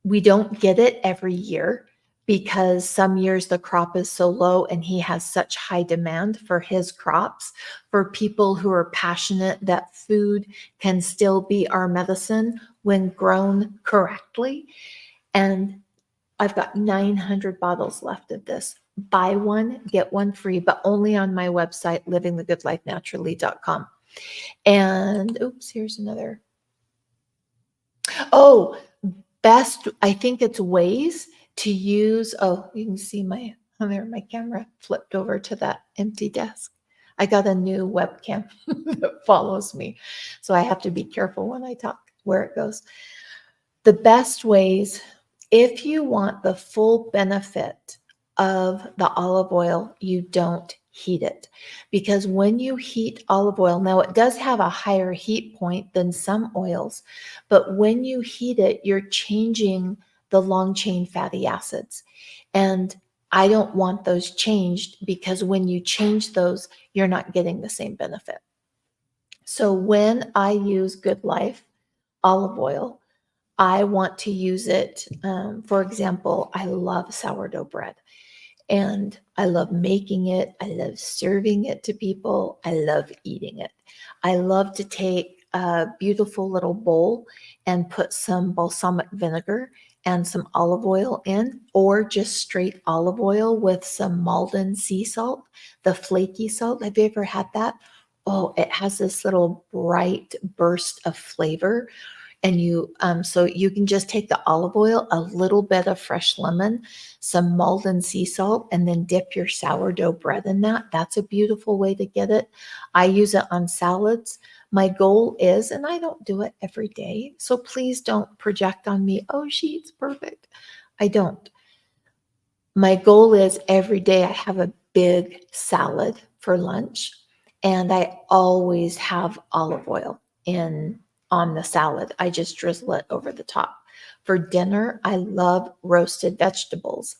We don't get it every year because some years the crop is so low and he has such high demand for his crops. For people who are passionate that food can still be our medicine when grown correctly. And I've got 900 bottles left of this. Buy one, get one free, but only on my website, livingthegoodlifenaturally.com. And oops, here's another. Oh, best, I think it's ways to use, oh, you can see my camera flipped over to that empty desk. I got a new webcam that follows me, so I have to be careful when I talk where it goes. The best ways, if you want the full benefit of the olive oil, you don't heat it. Because when you heat olive oil, now it does have a higher heat point than some oils, but when you heat it, you're changing the long chain fatty acids. And I don't want those changed, because when you change those, you're not getting the same benefit. So when I use Good Life olive oil, I want to use it. For example, I love sourdough bread. And I love making it. I love serving it to people. I love eating it. I love to take a beautiful little bowl and put some balsamic vinegar and some olive oil in, or just straight olive oil with some Malden sea salt, the flaky salt. Have you ever had that? Oh, it has this little bright burst of flavor. And so you can just take the olive oil, a little bit of fresh lemon, some Malden sea salt, and then dip your sourdough bread in that. That's a beautiful way to get it. I use it on salads. My goal is, and I don't do it every day, so please don't project on me, oh, she eats perfect. I don't. My goal is every day I have a big salad for lunch, and I always have olive oil on the salad. I just drizzle it over the top. For dinner, I love roasted vegetables.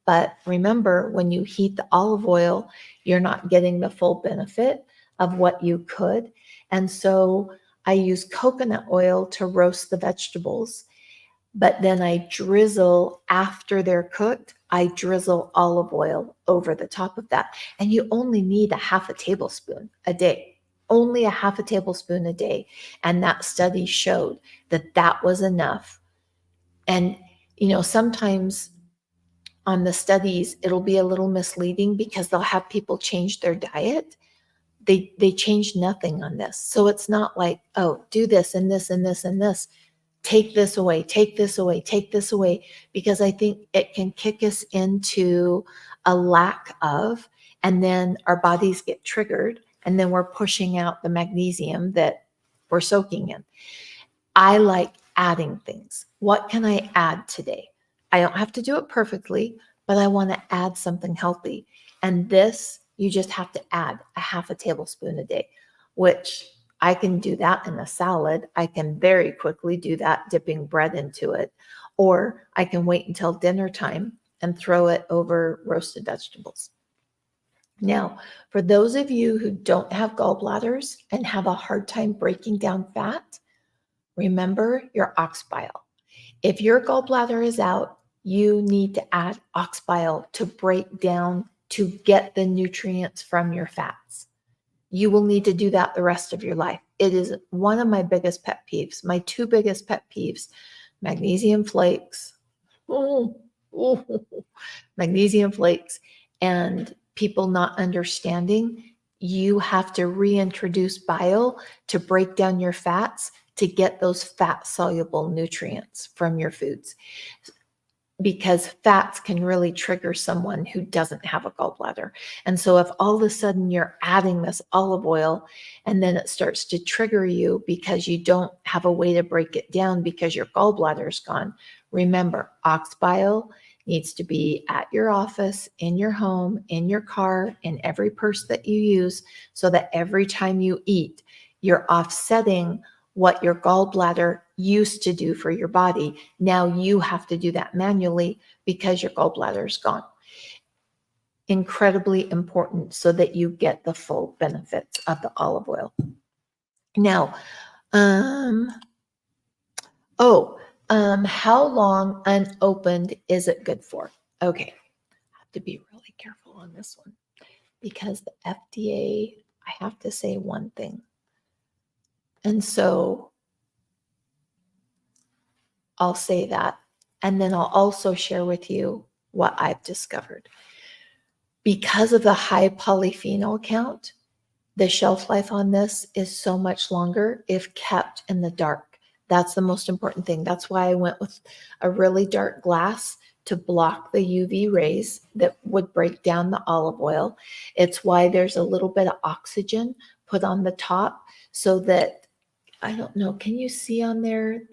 But remember, when you heat the olive oil, you're not getting the full benefit of what you could. And so I use coconut oil to roast the vegetables. But then I drizzle, after they're cooked, I drizzle olive oil over the top of that. And you only need a half a tablespoon a day. only a half a tablespoon a day. And that study showed that that was enough. And, sometimes on the studies, it'll be a little misleading because they'll have people change their diet. They change nothing on this. So it's not like, oh, do this and this and this and this. Take this away, take this away, take this away, because I think it can kick us into a lack of, and then our bodies get triggered, and then we're pushing out the magnesium that we're soaking in. I like adding things. What can I add today? I don't have to do it perfectly, but I want to add something healthy. And this, you just have to add a half a tablespoon a day, which I can do that in a salad. I can very quickly do that dipping bread into it, or I can wait until dinner time and throw it over roasted vegetables. Now, for those of you who don't have gallbladders and have a hard time breaking down fat, remember your ox bile. If your gallbladder is out, you need to add ox bile to break down, to get the nutrients from your fats. You will need to do that the rest of your life. It is one of my biggest pet peeves. My two biggest pet peeves: magnesium flakes, oh, magnesium flakes, and people not understanding you have to reintroduce bile to break down your fats to get those fat soluble nutrients from your foods, because fats can really trigger someone who doesn't have a gallbladder. And so if all of a sudden you're adding this olive oil and then it starts to trigger you because you don't have a way to break it down because your gallbladder is gone, remember, ox bile needs to be at your office, in your home, in your car, in every purse that you use, so that every time you eat, you're offsetting what your gallbladder used to do for your body. Now you have to do that manually because your gallbladder is gone. Incredibly important so that you get the full benefits of the olive oil. Now, how long unopened is it good for? Okay, I have to be really careful on this one because the FDA, I have to say one thing. And so I'll say that, and then I'll also share with you what I've discovered. Because of the high polyphenol count, the shelf life on this is so much longer if kept in the dark. That's the most important thing. That's why I went with a really dark glass to block the UV rays that would break down the olive oil. It's why there's a little bit of oxygen put on the top so that, I don't know, can you see on there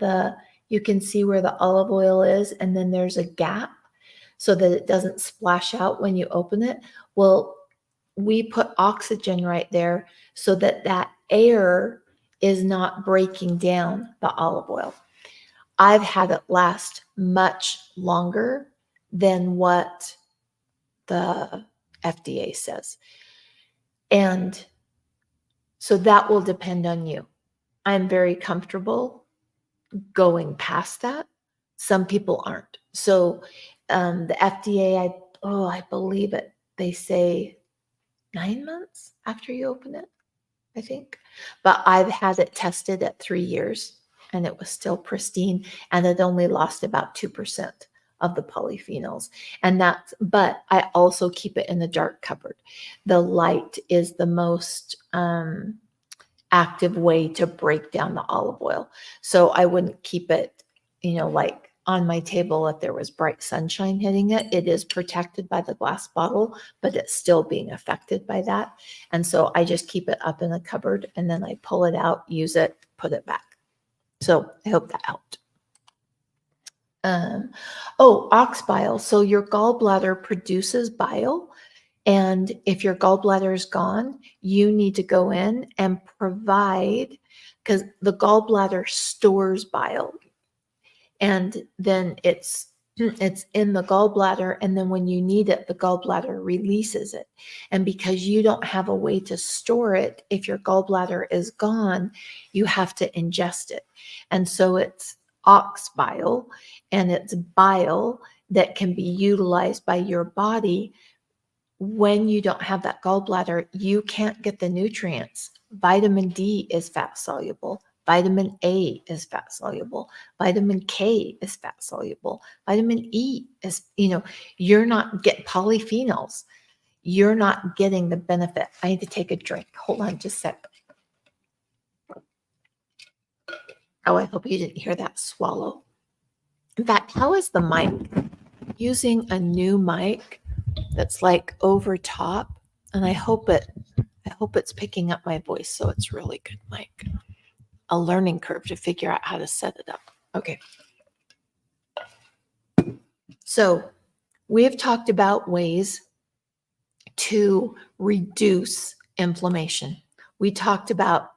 you can see where the olive oil is, and then there's a gap so that it doesn't splash out when you open it. Well, we put oxygen right there so that that air is not breaking down the olive oil. I've had it last much longer than what the FDA says. And so that will depend on you. I'm very comfortable going past that. Some people aren't. So the FDA, I believe it. They say 9 months after you open it, I think. But I've had it tested at 3 years and it was still pristine, and it only lost about 2% of the polyphenols. But I also keep it in the dark cupboard. The light is the most active way to break down the olive oil. So I wouldn't keep it, like on my table if there was bright sunshine hitting it. It is protected by the glass bottle, but it's still being affected by that. And so I just keep it up in the cupboard, and then I pull it out, use it, put it back. So I hope that helped. Ox bile. So your gallbladder produces bile. And if your gallbladder is gone, you need to go in and provide, because the gallbladder stores bile. And then it's in the gallbladder, and then when you need it, the gallbladder releases it. And because you don't have a way to store it, if your gallbladder is gone, you have to ingest it. And so it's ox bile, and it's bile that can be utilized by your body when you don't have that gallbladder, you can't get the nutrients. Vitamin D is fat soluble. Vitamin A is fat soluble. Vitamin K is fat soluble. Vitamin E is, you're not getting polyphenols. You're not getting the benefit. I need to take a drink. Hold on just a sec. Oh, I hope you didn't hear that swallow. In fact, how is the mic? Using a new mic that's like over top, and I hope it's picking up my voice, so it's really good mic. A learning curve to figure out how to set it up. Okay. So we've talked about ways to reduce inflammation. We talked about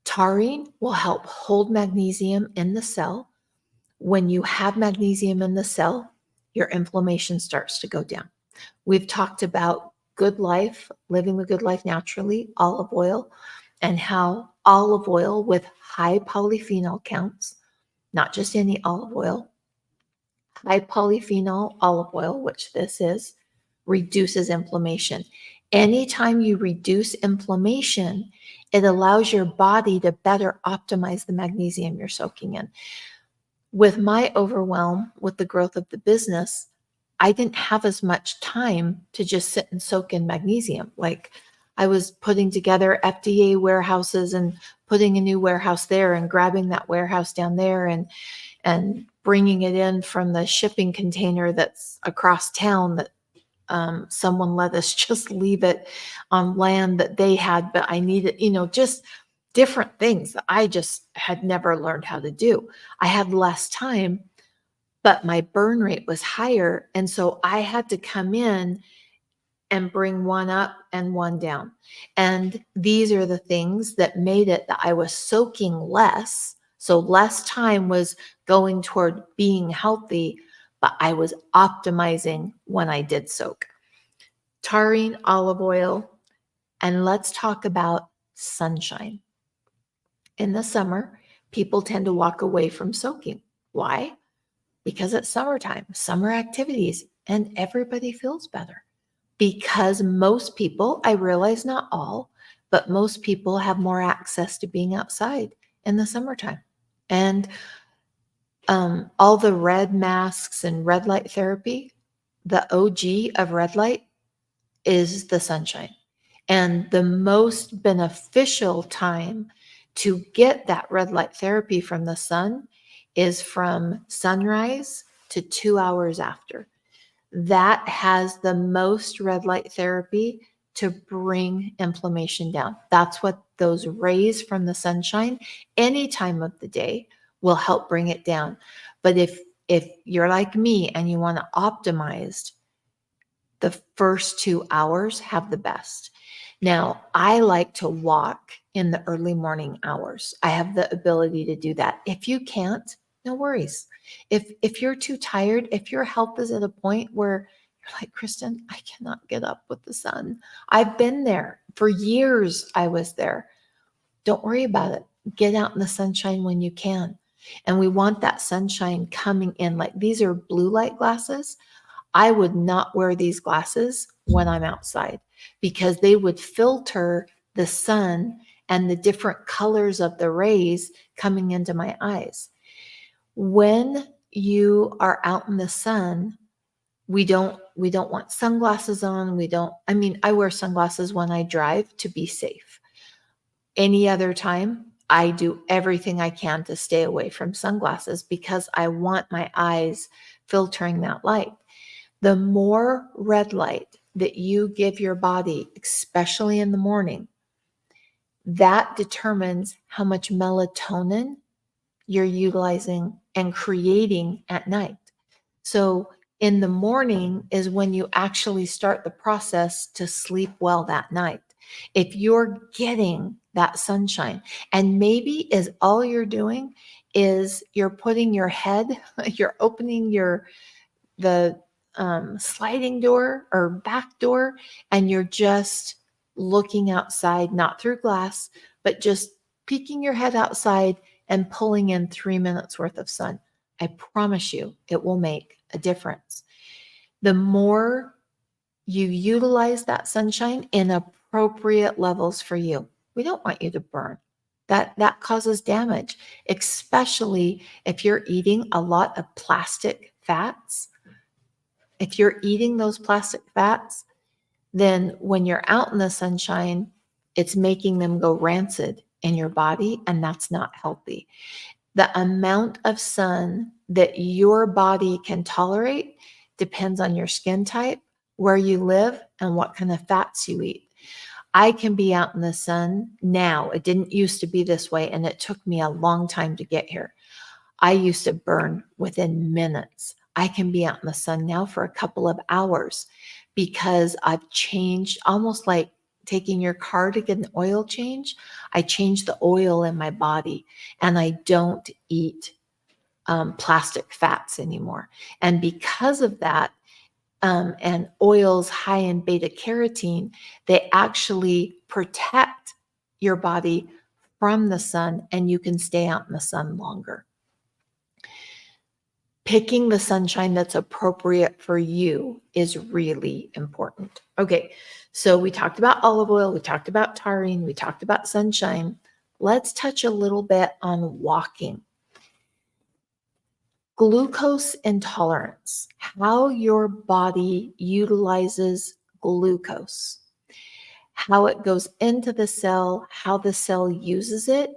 taurine will help hold magnesium in the cell. When you have magnesium in the cell, your inflammation starts to go down. We've talked about good life, living the good life naturally, olive oil, and how olive oil with high polyphenol counts, not just any olive oil, high polyphenol olive oil, which this is, reduces inflammation. Anytime you reduce inflammation, it allows your body to better optimize the magnesium you're soaking in. With my overwhelm with the growth of the business, I didn't have as much time to just sit and soak in magnesium. Like I was putting together FDA warehouses and putting a new warehouse there and grabbing that warehouse down there and bringing it in from the shipping container that's across town that someone let us just leave it on land that they had, but I needed, just different things that I just had never learned how to do. I had less time, but my burn rate was higher. And so I had to come in and bring one up and one down. And these are the things that made it that I was soaking less. So less time was going toward being healthy, but I was optimizing when I did soak. Taurine, olive oil, and let's talk about sunshine. In the summer, people tend to walk away from soaking. Why? Because it's summertime, summer activities, and everybody feels better. Because most people, I realize not all, but most people have more access to being outside in the summertime. And all the red masks and red light therapy, the OG of red light is the sunshine. And the most beneficial time to get that red light therapy from the sun is from sunrise to 2 hours after. That has the most red light therapy to bring inflammation down. That's what those rays from the sunshine, any time of the day, will help bring it down. But if you're like me and you want to optimize, the first 2 hours have the best. Now, I like to walk in the early morning hours. I have the ability to do that. If you can't, no worries. If you're too tired, if your health is at a point where you're like, Kristen, I cannot get up with the sun. I've been there for years. I was there. Don't worry about it. Get out in the sunshine when you can. And we want that sunshine coming in. Like these are blue light glasses. I would not wear these glasses when I'm outside because they would filter the sun and the different colors of the rays coming into my eyes. When you are out in the sun, we don't want sunglasses on. I wear sunglasses when I drive to be safe. Any other time, I do everything I can to stay away from sunglasses because I want my eyes filtering that light. The more red light that you give your body, especially in the morning, that determines how much melatonin you're utilizing and creating at night. So in the morning is when you actually start the process to sleep well that night. If you're getting that sunshine, and maybe is all you're doing is you're putting your head, you're opening the sliding door or back door, and you're just looking outside, not through glass, but just peeking your head outside and pulling in 3 minutes worth of sun. I promise you it will make a difference. The more you utilize that sunshine in appropriate levels for you. We don't want you to burn. That causes damage, especially if you're eating a lot of plastic fats. If you're eating those plastic fats, then when you're out in the sunshine, it's making them go rancid in your body, and that's not healthy. The amount of sun that your body can tolerate depends on your skin type, where you live, and what kind of fats you eat. I can be out in the sun now. It didn't used to be this way, and it took me a long time to get here. I used to burn within minutes. I can be out in the sun now for a couple of hours because I've changed, almost like taking your car to get an oil change. I changed the oil in my body, and I don't eat plastic fats anymore. And because of that, and oils high in beta carotene, they actually protect your body from the sun, and you can stay out in the sun longer. Picking the sunshine that's appropriate for you is really important. Okay, so we talked about olive oil, we talked about taurine, we talked about sunshine. Let's touch a little bit on walking. Glucose intolerance, how your body utilizes glucose, how it goes into the cell, how the cell uses it,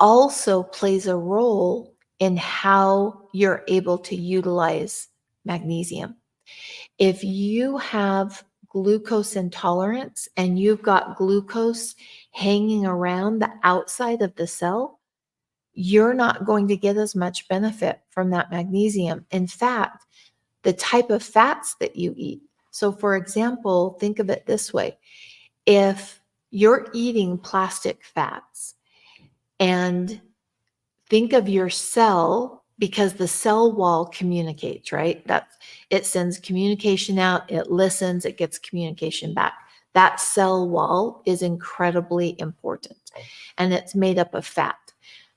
also plays a role in how you're able to utilize magnesium. If you have glucose intolerance and you've got glucose hanging around the outside of the cell, you're not going to get as much benefit from that magnesium. In fact, the type of fats that you eat. So, for example, think of it this way. If you're eating plastic fats, and think of your cell, because the cell wall communicates, right? It sends communication out, it listens, it gets communication back. That cell wall is incredibly important, and it's made up of fat.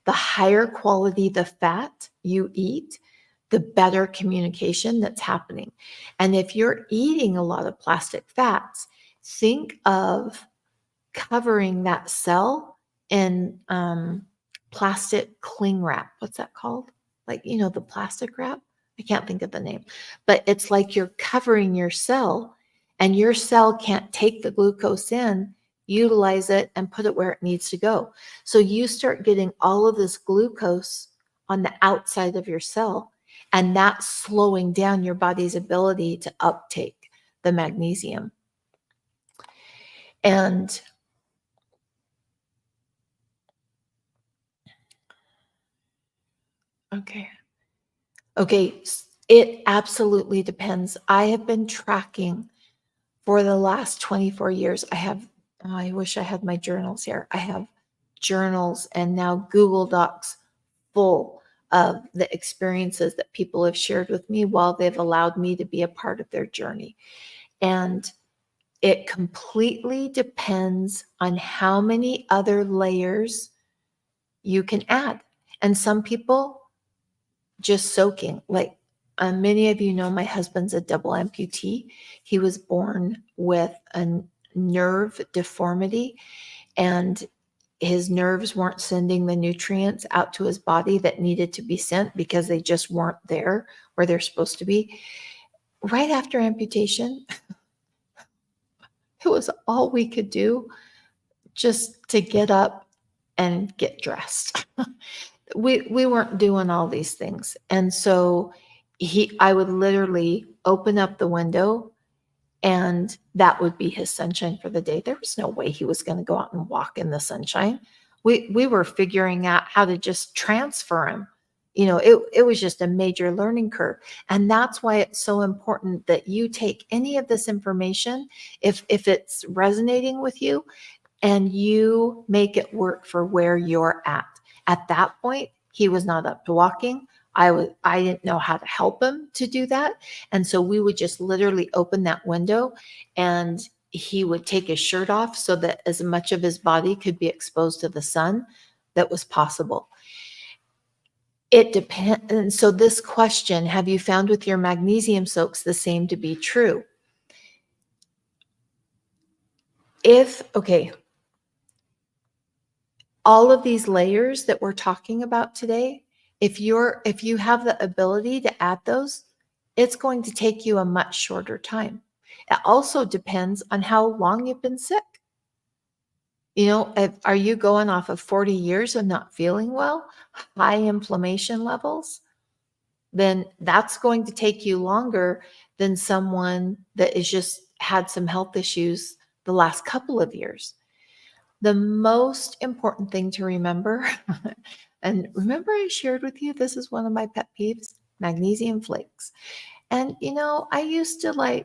The higher quality the fat you eat, the better communication that's happening. And if you're eating a lot of plastic fats, think of covering that cell in plastic cling wrap. What's that called? Like, the plastic wrap? I can't think of the name, but it's like you're covering your cell, and your cell can't take the glucose in, utilize it, and put it where it needs to go. So you start getting all of this glucose on the outside of your cell, and that's slowing down your body's ability to uptake the magnesium. And Okay, it absolutely depends. I have been tracking for the last 24 years. I wish I had my journals here. I have journals and now Google Docs full of the experiences that people have shared with me while they've allowed me to be a part of their journey. And it completely depends on how many other layers you can add. And some people just soaking, like many of you know, my husband's a double amputee. He was born with a nerve deformity, and his nerves weren't sending the nutrients out to his body that needed to be sent because they just weren't there where they're supposed to be. Right after amputation, it was all we could do just to get up and get dressed. We weren't doing all these things. And so I would literally open up the window, and that would be his sunshine for the day. There was no way he was going to go out and walk in the sunshine. We were figuring out how to just transfer him. It was just a major learning curve. And that's why it's so important that you take any of this information, if it's resonating with you, and you make it work for where you're at. At that point, he was not up to walking. I didn't know how to help him to do that. And so we would just literally open that window, and he would take his shirt off so that as much of his body could be exposed to the sun that was possible. It depends. And so this question, have you found with your magnesium soaks the same to be true? Okay, all of these layers that we're talking about today, if you have the ability to add those, it's going to take you a much shorter time. It also depends on how long you've been sick. Are you going off of 40 years of not feeling well, high inflammation levels? Then that's going to take you longer than someone that has just had some health issues the last couple of years. The most important thing to remember, and remember I shared with you, this is one of my pet peeves, magnesium flakes. And, I used to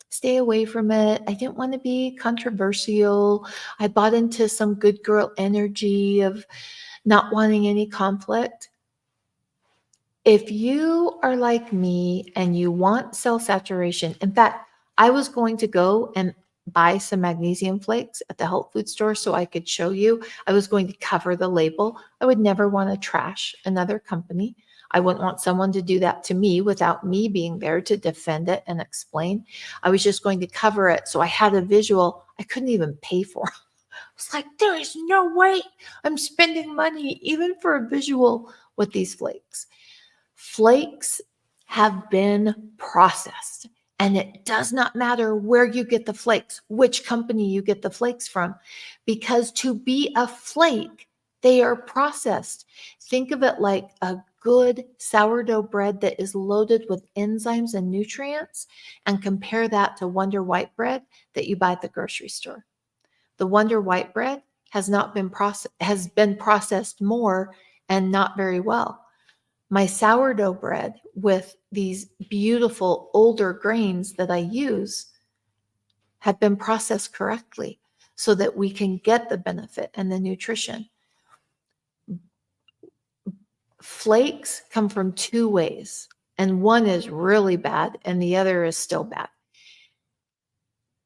stay away from it. I didn't want to be controversial. I bought into some good girl energy of not wanting any conflict. If you are like me and you want cell saturation, in fact, I was going to go and buy some magnesium flakes at the health food store so I could show you. I was going to cover the label. I would never want to trash another company. I wouldn't want someone to do that to me without me being there to defend it and explain. I was just going to cover it so I had a visual I couldn't even pay for. I was like, there is no way I'm spending money even for a visual with these flakes. Flakes have been processed, and it does not matter where you get the flakes, which company you get the flakes from, because to be a flake, they are processed. Think of it like a good sourdough bread that is loaded with enzymes and nutrients, and compare that to Wonder White bread that you buy at the grocery store. The Wonder White bread has been processed more and not very well. My sourdough bread with these beautiful older grains that I use have been processed correctly so that we can get the benefit and the nutrition. Flakes come from two ways, and one is really bad and the other is still bad.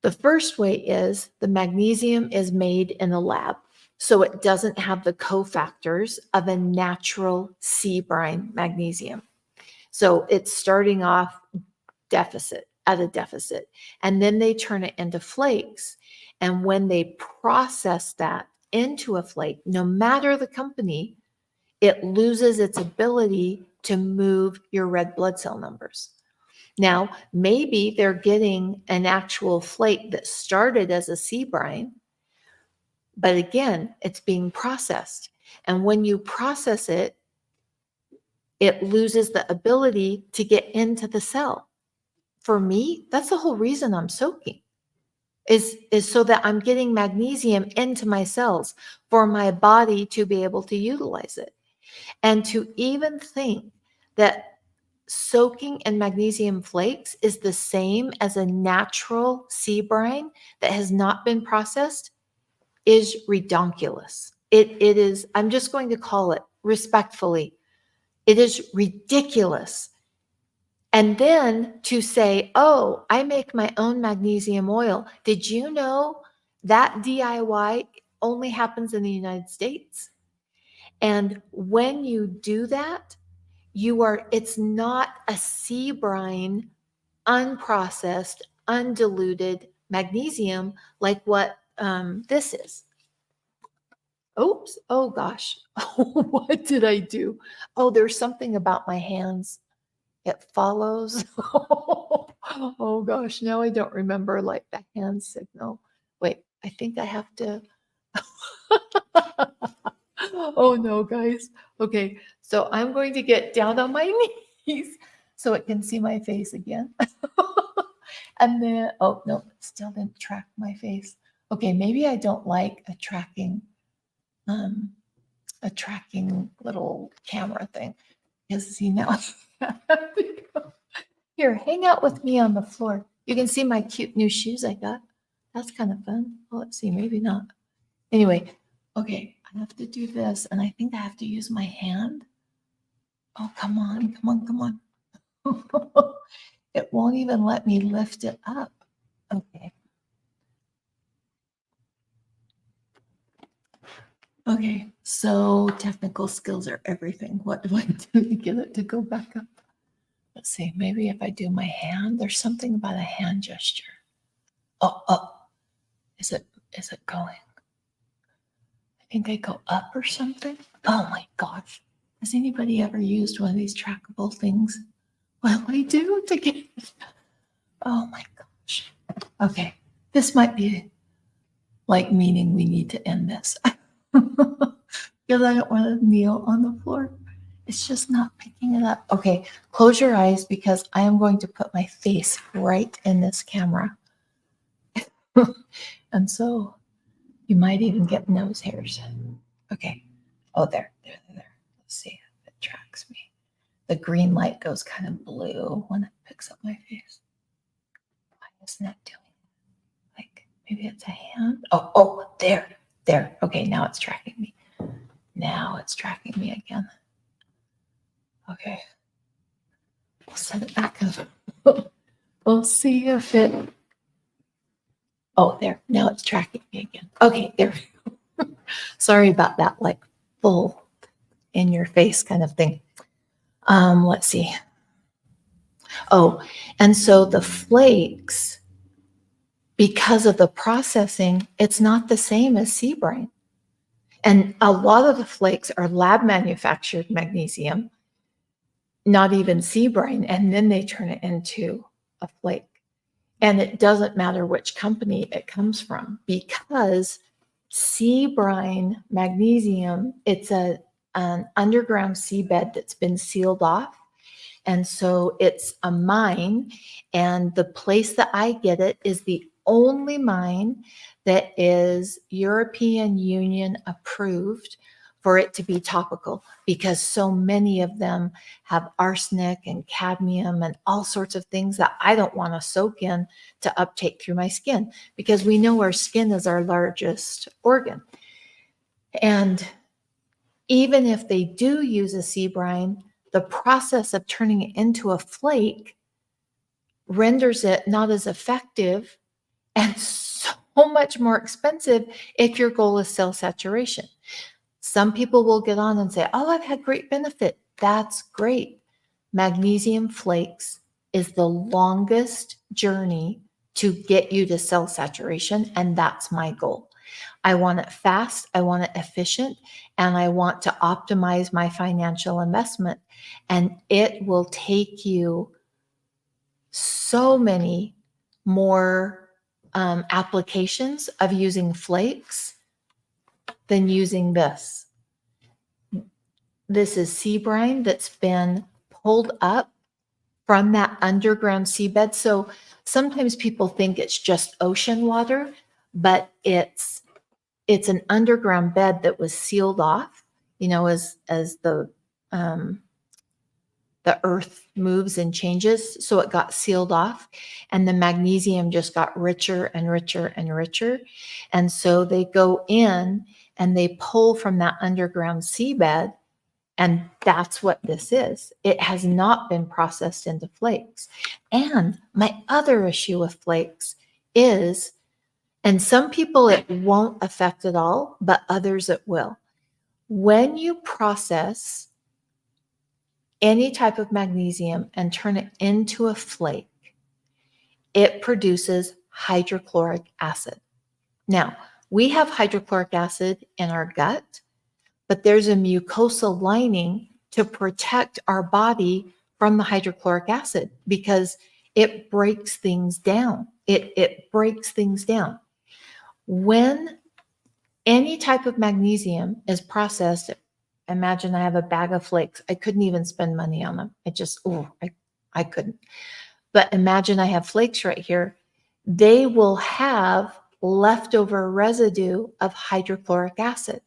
The first way is the magnesium is made in a lab, so it doesn't have the cofactors of a natural sea brine magnesium. So it's starting off at a deficit. And then they turn it into flakes. And when they process that into a flake, no matter the company, it loses its ability to move your red blood cell numbers. Now, maybe they're getting an actual flake that started as a sea brine, but again, it's being processed. And when you process it, it loses the ability to get into the cell. For me, that's the whole reason I'm soaking is so that I'm getting magnesium into my cells for my body to be able to utilize it. And to even think that soaking in magnesium flakes is the same as a natural sea brine that has not been processed is redonkulous. It is, I'm just going to call it respectfully, it is ridiculous. And then to say, oh, I make my own magnesium oil. Did you know that DIY only happens in the United States? And when you do that, it's not a sea brine, unprocessed, undiluted magnesium like what this is. Oops. Oh gosh. What did I do? Oh, there's something about my hands. It follows. Oh gosh, now I don't remember like the hand signal. Wait, I think I have to. Oh no, guys. Okay, so I'm going to get down on my knees so it can see my face again. And then, oh no, it still didn't track my face. Okay, maybe I don't like um, a tracking little camera thing. Because see now, here, hang out with me on the floor. You can see my cute new shoes I got. That's kind of fun. Well, let's see, maybe not. Anyway, okay, I have to do this, and I think I have to use my hand. Oh, come on, come on, come on. It won't even let me lift it up. Okay. Okay, so technical skills are everything. What do I do to get it to go back up? Let's see, maybe if I do my hand, there's something about a hand gesture. Oh, is it is it going? I think I go up or something. Oh my gosh. Has anybody ever used one of these trackable things? Well, I do to get it. Oh my gosh. Okay. This might be like meaning we need to end this. Because I don't want to kneel on the floor. It's just not picking it up. Okay, close your eyes because I am going to put my face right in this camera. And so you might even get nose hairs. Okay. Oh, there. Let's see if it tracks me. The green light goes kind of blue when it picks up my face. Why isn't it doing it? Like maybe it's a hand. Oh, there. Okay, now it's tracking me. Now it's tracking me again. Okay. We'll set it back up. We'll see if it. Oh, there. Now it's tracking me again. Okay, there we go. Sorry about that, like full in your face kind of thing. Let's see. Oh, and so the flakes, because of the processing, it's not the same as sea brine. And a lot of the flakes are lab manufactured magnesium, not even sea brine, and then they turn it into a flake. And it doesn't matter which company it comes from because sea brine magnesium, it's an underground seabed that's been sealed off. And so it's a mine. And the place that I get it is the only mine that is European Union approved for it to be topical because so many of them have arsenic and cadmium and all sorts of things that I don't want to soak in to uptake through my skin because we know our skin is our largest organ. And even if they do use a sea brine, the process of turning it into a flake renders it not as effective and so much more expensive if your goal is cell saturation. Some people will get on and say, oh, I've had great benefit. That's great. Magnesium flakes is the longest journey to get you to cell saturation, and that's my goal. I want it fast, I want it efficient, and I want to optimize my financial investment. And it will take you so many more applications of using flakes than using this. This is sea brine that's been pulled up from that underground seabed. So sometimes people think it's just ocean water, but it's an underground bed that was sealed off, as the earth moves and changes. So it got sealed off and the magnesium just got richer and richer and richer. And so they go in and they pull from that underground seabed. And that's what this is. It has not been processed into flakes. And my other issue with flakes is, and some people it won't affect at all, but others it will. When you process any type of magnesium and turn it into a flake, it produces hydrochloric acid. Now, we have hydrochloric acid in our gut, but there's a mucosal lining to protect our body from the hydrochloric acid because it breaks things down. It breaks things down. When any type of magnesium is processed, imagine I have a bag of flakes. I couldn't even spend money on them. I couldn't. But imagine I have flakes right here. They will have leftover residue of hydrochloric acid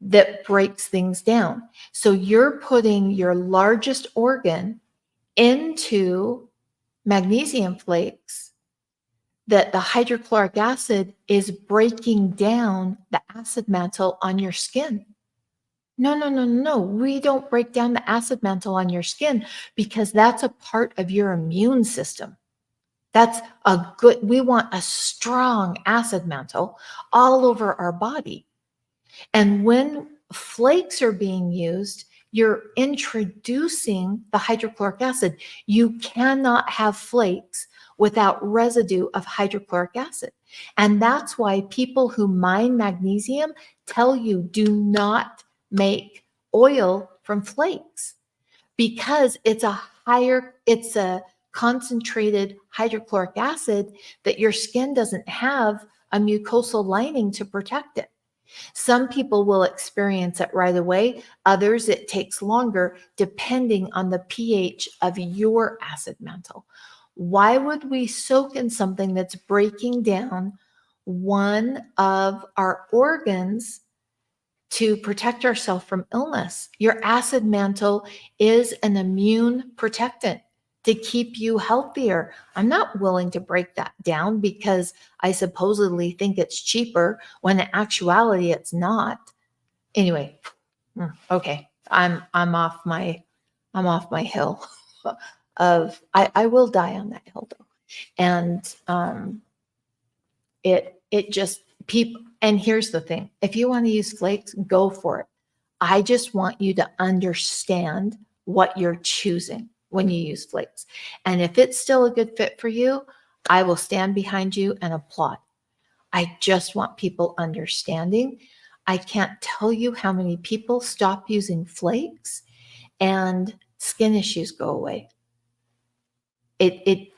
that breaks things down. So you're putting your largest organ into magnesium flakes that the hydrochloric acid is breaking down the acid mantle on your skin. No. We don't break down the acid mantle on your skin because that's a part of your immune system. We want a strong acid mantle all over our body. And when flakes are being used, you're introducing the hydrochloric acid. You cannot have flakes without residue of hydrochloric acid. And that's why people who mine magnesium tell you do not make oil from flakes, because it's a concentrated hydrochloric acid that your skin doesn't have a mucosal lining to protect it. Some people will experience it right away. Others, it takes longer depending on the pH of your acid mantle. Why would we soak in something that's breaking down one of our organs to protect ourselves from illness? Your acid mantle is an immune protectant to keep you healthier. I'm not willing to break that down because I supposedly think it's cheaper when in actuality it's not. Anyway, okay. I'm off my hill of I will die on that hill though. And it just people, and here's the thing, if you want to use flakes, go for it. I just want you to understand what you're choosing when you use flakes. And if it's still a good fit for you, I will stand behind you and applaud. I just want people understanding. I can't tell you how many people stop using flakes and skin issues go away.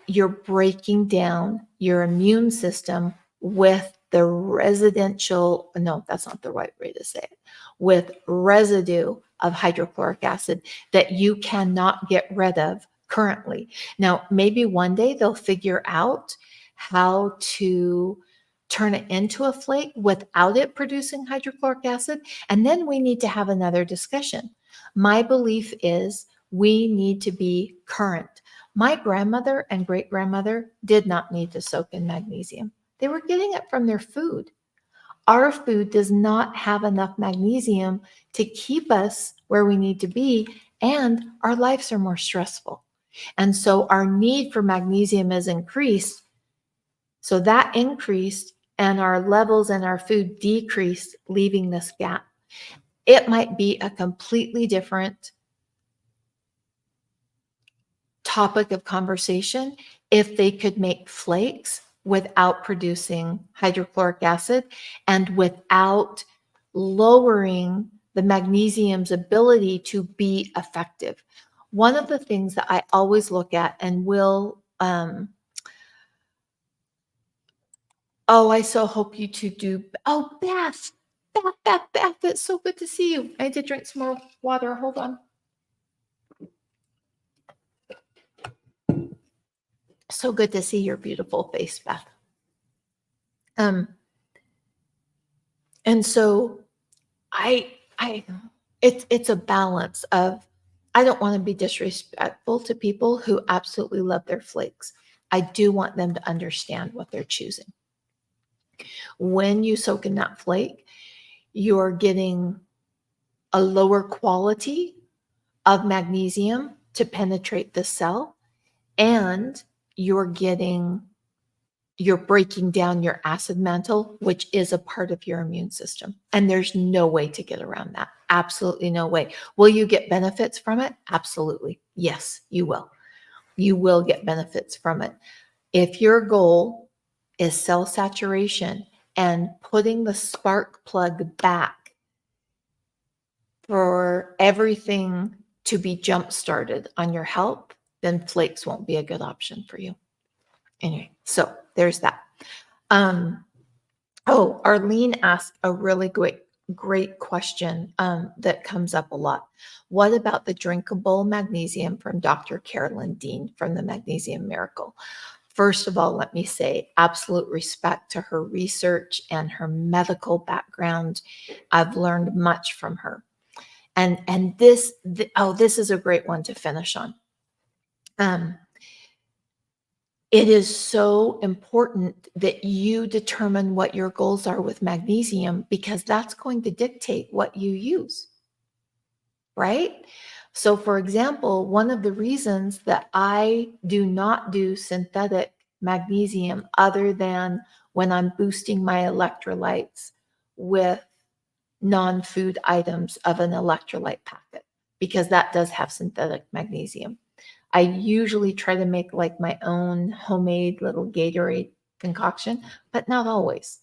You're breaking down your immune system with the residential, no, that's not the right way to say it, with residue of hydrochloric acid that you cannot get rid of currently. Now, maybe one day they'll figure out how to turn it into a flake without it producing hydrochloric acid, and then we need to have another discussion. My belief is we need to be current. My grandmother and great grandmother did not need to soak in magnesium. They were getting it from their food. Our food does not have enough magnesium to keep us where we need to be, and our lives are more stressful. And so our need for magnesium is increased. So that increased, and our levels in our food decreased, leaving this gap. It might be a completely different topic of conversation if they could make flakes without producing hydrochloric acid and without lowering the magnesium's ability to be effective. One of the things that I always look at and will, I so hope you two do. Oh, Beth, it's so good to see you. I had to drink some more water. Hold on. So good to see your beautiful face, Beth. And so it's a balance of, I don't want to be disrespectful to people who absolutely love their flakes. I do want them to understand what they're choosing. When you soak in that flake, you're getting a lower quality of magnesium to penetrate the cell, and you're breaking down your acid mantle, which is a part of your immune system. And there's no way to get around that. Absolutely no way. Will you get benefits from it? Absolutely. Yes, you will. You will get benefits from it. If your goal is cell saturation and putting the spark plug back for everything to be jump started on your health, then flakes won't be a good option for you. Anyway, so there's that. Arlene asked a really great question that comes up a lot. What about the drinkable magnesium from Dr. Carolyn Dean from the Magnesium Miracle? First of all, let me say absolute respect to her research and her medical background. I've learned much from her. And this is a great one to finish on. It is so important that you determine what your goals are with magnesium, because that's going to dictate what you use, right? So for example, one of the reasons that I do not do synthetic magnesium other than when I'm boosting my electrolytes with non-food items of an electrolyte packet. because that does have synthetic magnesium. I usually try to make like my own homemade little Gatorade concoction, but not always.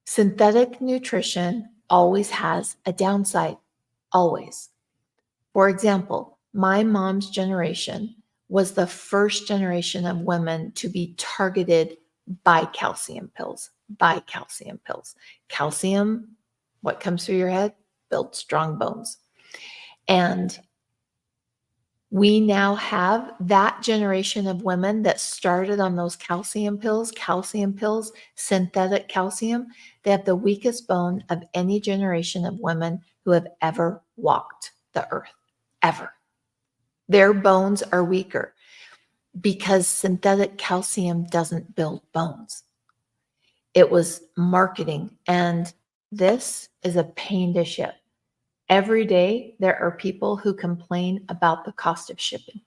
Synthetic nutrition always has a downside, always. For example, my mom's generation was the first generation of women to be targeted by calcium pills, by calcium pills. Calcium, what comes through your head? Build strong bones. And we now have that generation of women that started on those calcium pills, synthetic calcium. They have the weakest bone of any generation of women who have ever walked the earth, ever. Their bones are weaker because synthetic calcium doesn't build bones. It was marketing, and this is a pain to ship. Every day, there are people who complain about the cost of shipping.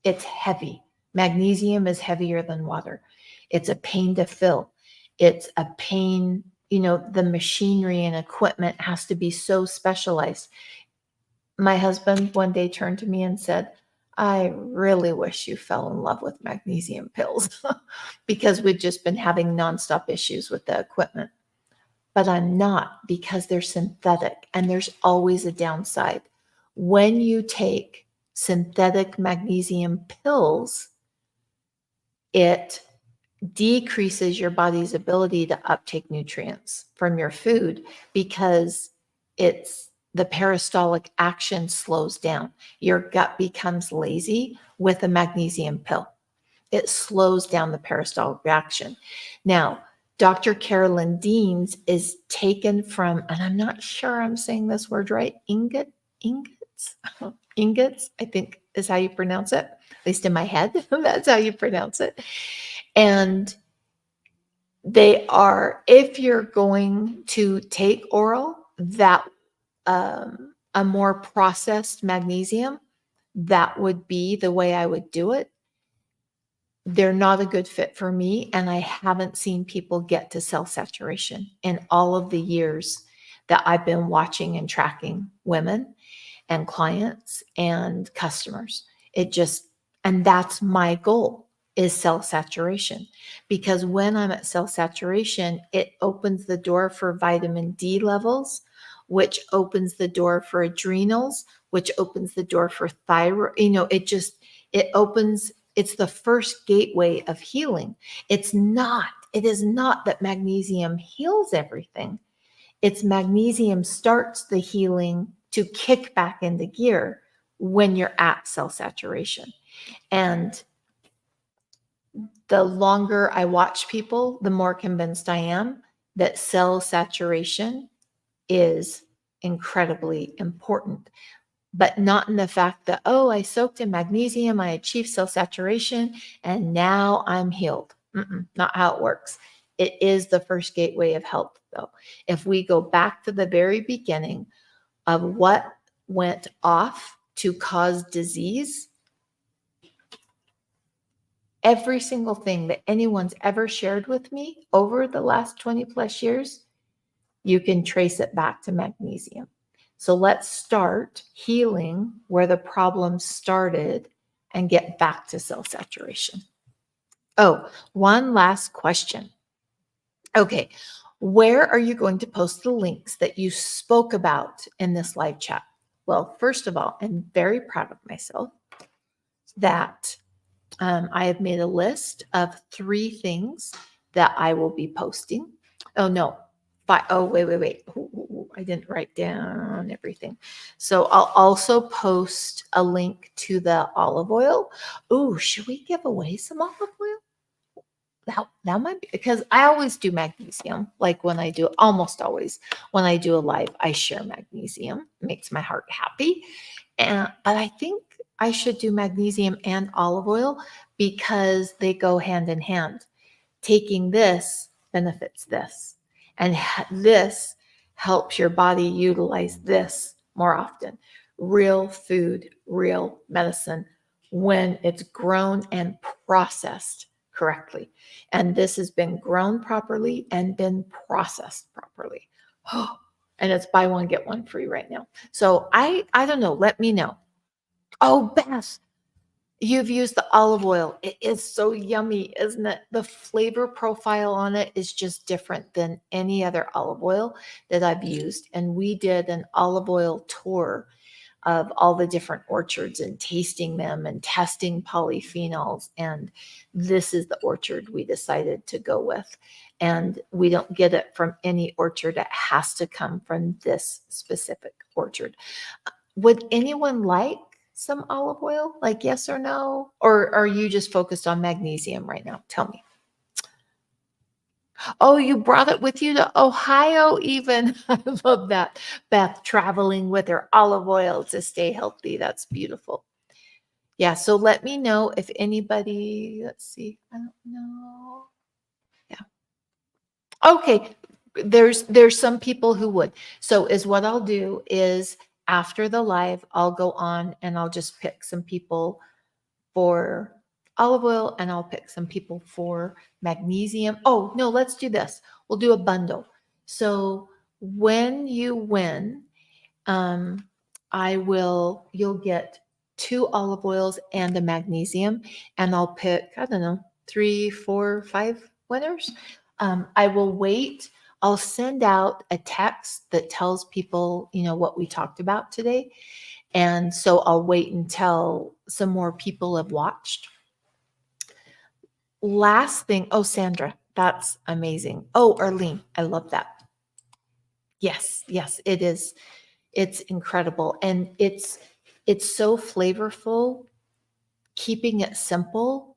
It's heavy. Magnesium is heavier than water. It's a pain to fill. It's a pain, the machinery and equipment has to be so specialized. My husband one day turned to me and said, I really wish you fell in love with magnesium pills because we've just been having nonstop issues with the equipment. But I'm not, because they're synthetic and there's always a downside. When you take synthetic magnesium pills, it decreases your body's ability to uptake nutrients from your food because the peristaltic action slows down. Your gut becomes lazy with a magnesium pill. It slows down the peristaltic reaction. Now, Dr. Carolyn Deans is taken from, and I'm not sure I'm saying this word right, ingots, I think is how you pronounce it, at least in my head, that's how you pronounce it. And they are, if you're going to take oral, that a more processed magnesium, that would be the way I would do it. They're not a good fit for me, and I haven't seen people get to cell saturation in all of the years that I've been watching and tracking women and clients and customers. And that's my goal, is cell saturation, because when I'm at cell saturation, it opens the door for vitamin D levels, which opens the door for adrenals, which opens the door for thyroid. It's the first gateway of healing. It is not that magnesium heals everything. It's magnesium starts the healing to kick back into gear when you're at cell saturation. And the longer I watch people, the more convinced I am that cell saturation is incredibly important. But not in the fact that, I soaked in magnesium, I achieved cell saturation, and now I'm healed. Not how it works. It is the first gateway of health, though. If we go back to the very beginning of what went off to cause disease, every single thing that anyone's ever shared with me over the last 20 plus years, you can trace it back to magnesium. So let's start healing where the problem started and get back to cell saturation. Oh, one last question. Okay, where are you going to post the links that you spoke about in this live chat? Well, first of all, I'm very proud of myself that I have made a list of 3 things that I will be posting. Oh, no. Wait. Ooh, I didn't write down everything. So I'll also post a link to the olive oil. Ooh, should we give away some olive oil? That might be, because I always do magnesium. Like almost always when I do a live, I share magnesium. It makes my heart happy. But I think I should do magnesium and olive oil because they go hand in hand. Taking this benefits this, and this helps your body utilize this more often. Real food, real medicine, when it's grown and processed correctly. And this has been grown properly and been processed properly. Oh, And it's buy one, get one free right now. So I don't know. Let me know. Oh, Beth, you've used the olive oil. It is so yummy, isn't it? The flavor profile on it is just different than any other olive oil that I've used. And we did an olive oil tour of all the different orchards and tasting them and testing polyphenols. And this is the orchard we decided to go with. And we don't get it from any orchard. It has to come from this specific orchard. Would anyone like some olive oil? Like, yes or no? Or are you just focused on magnesium right now? Tell me. Oh, you brought it with you to Ohio, even. I love that. Beth traveling with her olive oil to stay healthy. That's beautiful. Yeah. So let me know if anybody, let's see. I don't know. Yeah. Okay. There's some people who would. So is what I'll do is after the live, I'll go on and I'll just pick some people for olive oil and I'll pick some people for magnesium. Oh, no, let's do this. We'll do a bundle. So when you win, um, you'll get 2 olive oils and the magnesium, and I'll pick, I don't know, 3, 4, 5 winners. I will wait. I'll send out a text that tells people, what we talked about today. And so I'll wait until some more people have watched. Last thing, oh, Sandra, that's amazing. Oh, Arlene, I love that. Yes, yes, it is. It's incredible. And it's so flavorful. Keeping it simple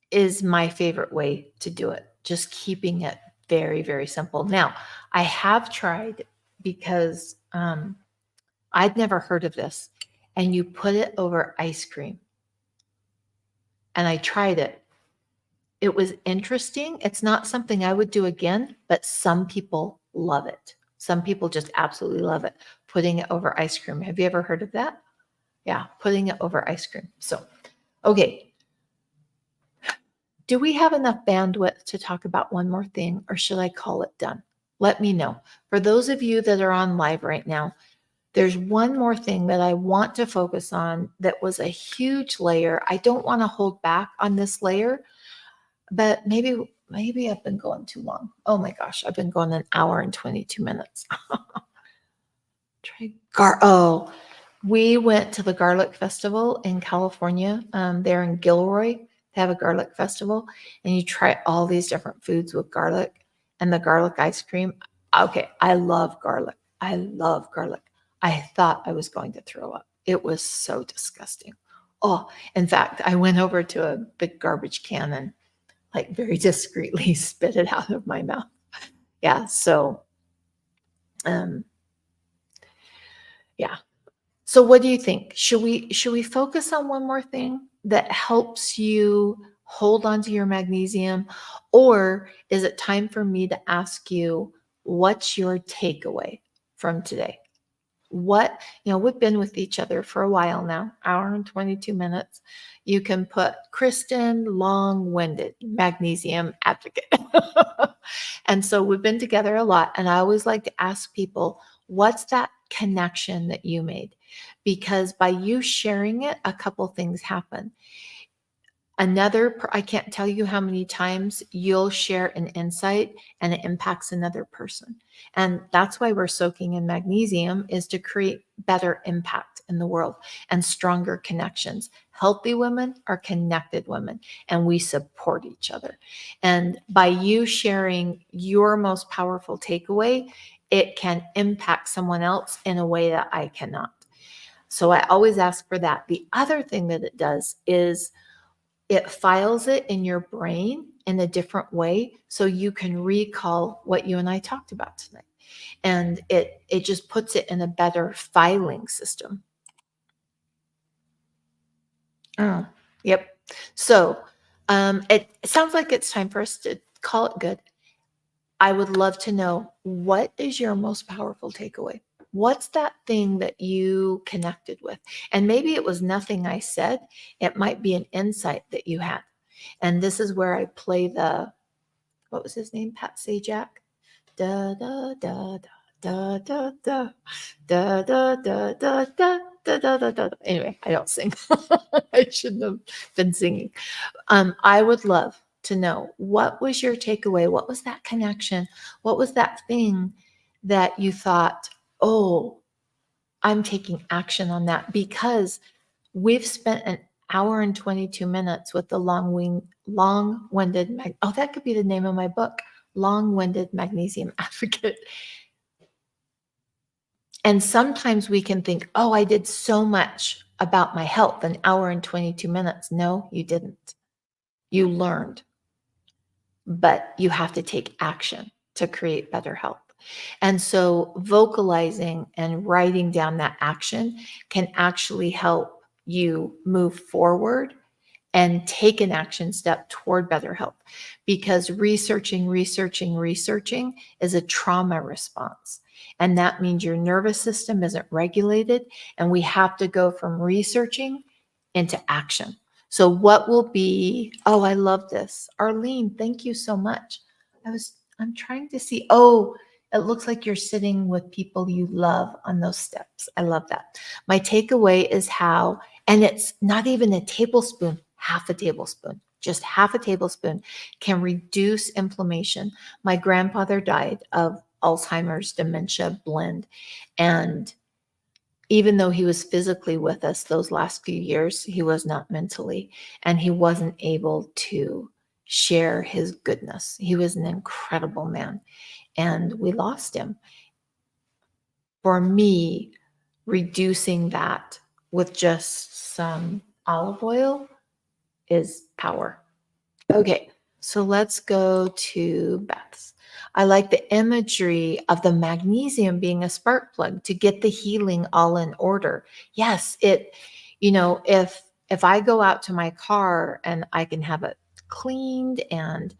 is my favorite way to do it. Just keeping it very, very simple. Now, I have tried because I'd never heard of this. And you put it over ice cream. And I tried it. It was interesting. It's not something I would do again, but some people love it. Some people just absolutely love it. Putting it over ice cream. Have you ever heard of that? Yeah, putting it over ice cream. So, okay. Do we have enough bandwidth to talk about one more thing, or should I call it done? Let me know. For those of you that are on live right now, there's one more thing that I want to focus on that was a huge layer. I don't want to hold back on this layer, but maybe I've been going too long. Oh my gosh, I've been going an hour and 22 minutes. Oh, we went to the Garlic Festival in California. There in Gilroy, they have a garlic festival, and you try all these different foods with garlic and the garlic ice cream. Okay, I love garlic. I love garlic. I thought I was going to throw up. It was so disgusting. Oh, in fact, I went over to a big garbage can and like very discreetly spit it out of my mouth. Yeah. So, um, yeah. So what do you think? Should we focus on one more thing that helps you hold on to your magnesium, or is it time for me to ask you what's your takeaway from today? We've been with each other for a while now, hour and 22 minutes. You can put Kristen, long-winded, magnesium advocate. And so we've been together a lot. And I always like to ask people, what's that connection that you made? Because by you sharing it, a couple things happen. I can't tell you how many times you'll share an insight and it impacts another person. And that's why we're soaking in magnesium, is to create better impact in the world and stronger connections. Healthy women are connected women, and we support each other. And by you sharing your most powerful takeaway, it can impact someone else in a way that I cannot. So I always ask for that. The other thing that it does is it files it in your brain in a different way so you can recall what you and I talked about tonight. And it just puts it in a better filing system. Oh, yep. So it sounds like it's time for us to call it good. I would love to know, what is your most powerful takeaway? What's that thing that you connected with? And maybe it was nothing I said. It might be an insight that you had. And this is where I play what was his name? Pat Sajak. Da, da, da, da, Da da da da da da da da da da da da. Anyway, I don't sing. I shouldn't have been singing. I would love to know, what was your takeaway? What was that connection? What was that thing that you thought, oh, I'm taking action on that? Because we've spent an hour and 22 minutes with the long-winded oh, that could be the name of my book, Long-Winded Magnesium Advocate. And sometimes we can think, oh, I did so much about my health, an hour and 22 minutes. No, you didn't. You learned, but you have to take action to create better health. And so vocalizing and writing down that action can actually help you move forward and take an action step toward better health, because researching is a trauma response. And that means your nervous system isn't regulated, and we have to go from researching into action. So what will be, oh, I love this. Arlene, thank you so much. I'm trying to see, oh, it looks like you're sitting with people you love on those steps. I love that. My takeaway is how, and it's not even a tablespoon, half a tablespoon, just half a tablespoon can reduce inflammation. My grandfather died of Alzheimer's dementia blend. And even though he was physically with us those last few years, he was not mentally, and he wasn't able to share his goodness. He was an incredible man, and we lost him. For me, reducing that with just some olive oil is power. Okay, so let's go to Beth's. I like the imagery of the magnesium being a spark plug to get the healing all in order. Yes, if I go out to my car and I can have it cleaned and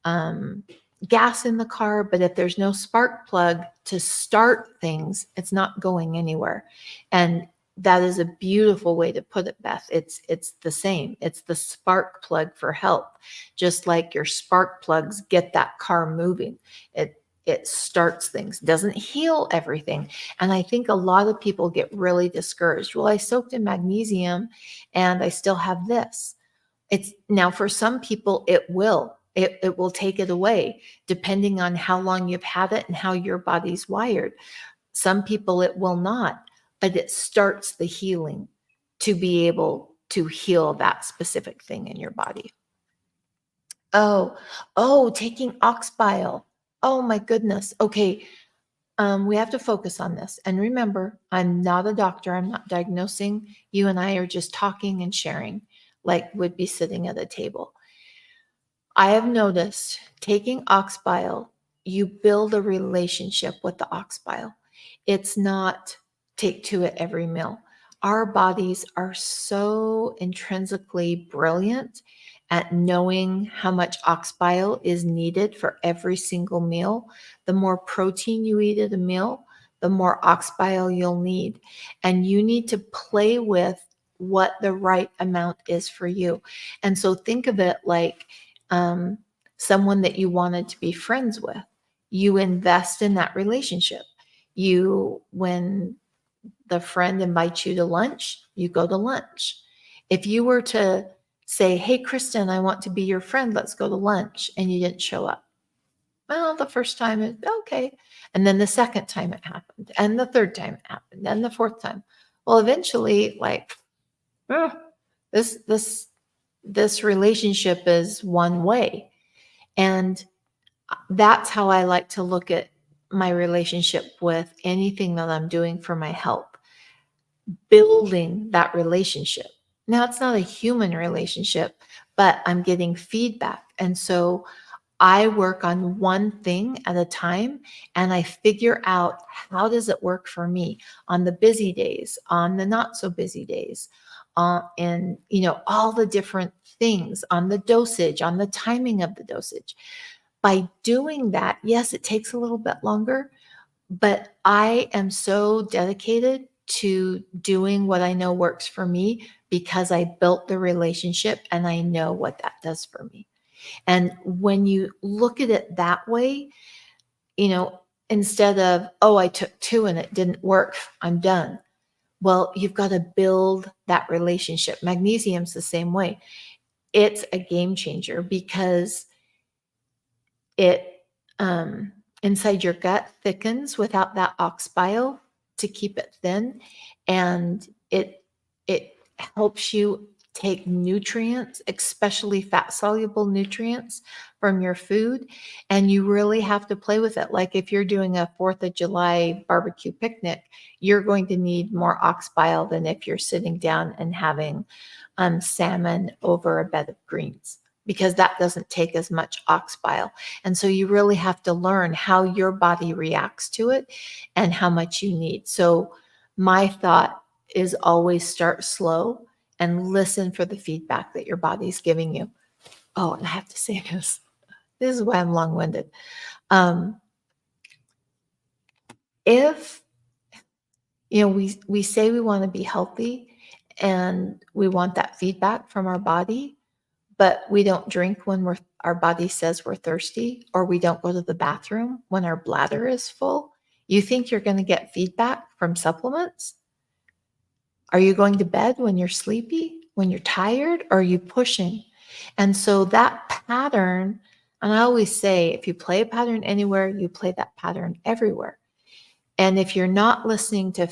um, gas in the car, but if there's no spark plug to start things, it's not going anywhere. And that is a beautiful way to put it, Beth. It's the same. It's the spark plug for health. Just like your spark plugs get that car moving. It starts things, doesn't heal everything. And I think a lot of people get really discouraged. Well, I soaked in magnesium and I still have this. It's now, for some people it will take it away depending on how long you've had it and how your body's wired. Some people it will not, but it starts the healing to be able to heal that specific thing in your body. Oh, taking ox bile. Oh my goodness. Okay. We have to focus on this. And remember, I'm not a doctor. I'm not diagnosing. You and I are just talking and sharing, like would be sitting at a table. I have noticed taking ox bile, you build a relationship with the ox bile. It's not take two at every meal. Our bodies are so intrinsically brilliant at knowing how much ox bile is needed for every single meal. The more protein you eat at a meal, the more ox bile you'll need. And you need to play with what the right amount is for you. And so think of it like someone that you wanted to be friends with. You invest in that relationship. When the friend invites you to lunch, you go to lunch. If you were to say, hey, Kristen, I want to be your friend, let's go to lunch, and you didn't show up. Well, the first time, okay. And then the second time it happened, and the third time it happened, and the fourth time. Well, eventually, this relationship is one way. And that's how I like to look at my relationship with anything that I'm doing for my health, building that relationship. Now, it's not a human relationship, but I'm getting feedback. And so I work on one thing at a time, and I figure out, how does it work for me on the busy days, on the not so busy days, and all the different things, on the dosage, on the timing of the dosage. By doing that, yes, it takes a little bit longer, but I am so dedicated to doing what I know works for me because I built the relationship and I know what that does for me. And when you look at it that way, instead of, oh, I took 2 and it didn't work, I'm done. Well, you've got to build that relationship. Magnesium's the same way. It's a game changer because it inside your gut thickens without that ox bile to keep it thin, and it helps you take nutrients, especially fat soluble nutrients from your food, and you really have to play with it. Like if you're doing a 4th of July barbecue picnic, you're going to need more ox bile than if you're sitting down and having salmon over a bed of greens, because that doesn't take as much ox bile. And so you really have to learn how your body reacts to it and how much you need. So my thought is always start slow and listen for the feedback that your body's giving you. Oh, and I have to say this. This is why I'm long-winded. If we say we want to be healthy and we want that feedback from our body, but we don't drink when our body says we're thirsty, or we don't go to the bathroom when our bladder is full, you think you're going to get feedback from supplements? Are you going to bed when you're sleepy, when you're tired, or are you pushing? And so that pattern, and I always say, if you play a pattern anywhere, you play that pattern everywhere. And if you're not listening to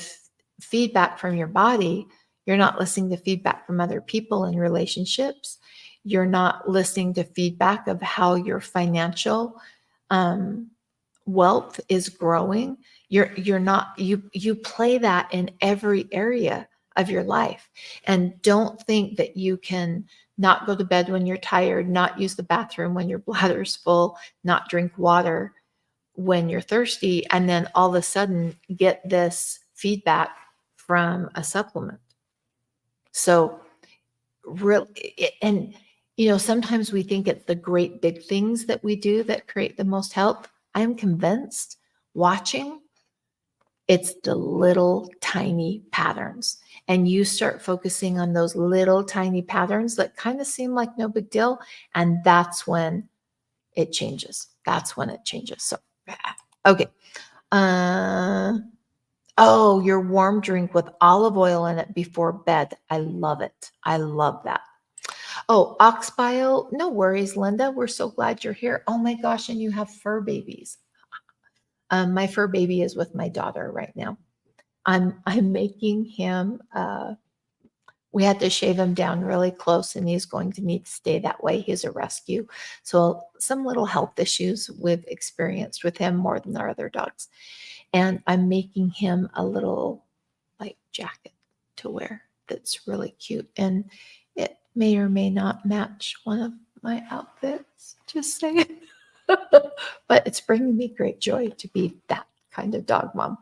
feedback from your body, you're not listening to feedback from other people in relationships. You're not listening to feedback of how your financial wealth is growing. You play that in every area of your life. And don't think that you can not go to bed when you're tired, not use the bathroom when your bladder's full, not drink water when you're thirsty, and then all of a sudden get this feedback from a supplement. So and sometimes we think it's the great big things that we do that create the most health. I'm convinced watching, it's the little tiny patterns. And you start focusing on those little tiny patterns that kind of seem like no big deal. And that's when it changes. That's when it changes. So, okay. Oh, your warm drink with olive oil in it before bed. I love it. I love that. Oh, ox bile. No worries, Linda. We're so glad you're here. Oh my gosh, and you have fur babies. My fur baby is with my daughter right now. I'm making him. We had to shave him down really close, and he's going to need to stay that way. He's a rescue, so some little health issues we've experienced with him more than our other dogs. And I'm making him a little like jacket to wear that's really cute, and it may or may not match one of my outfits. Just saying. But it's bringing me great joy to be that kind of dog mom.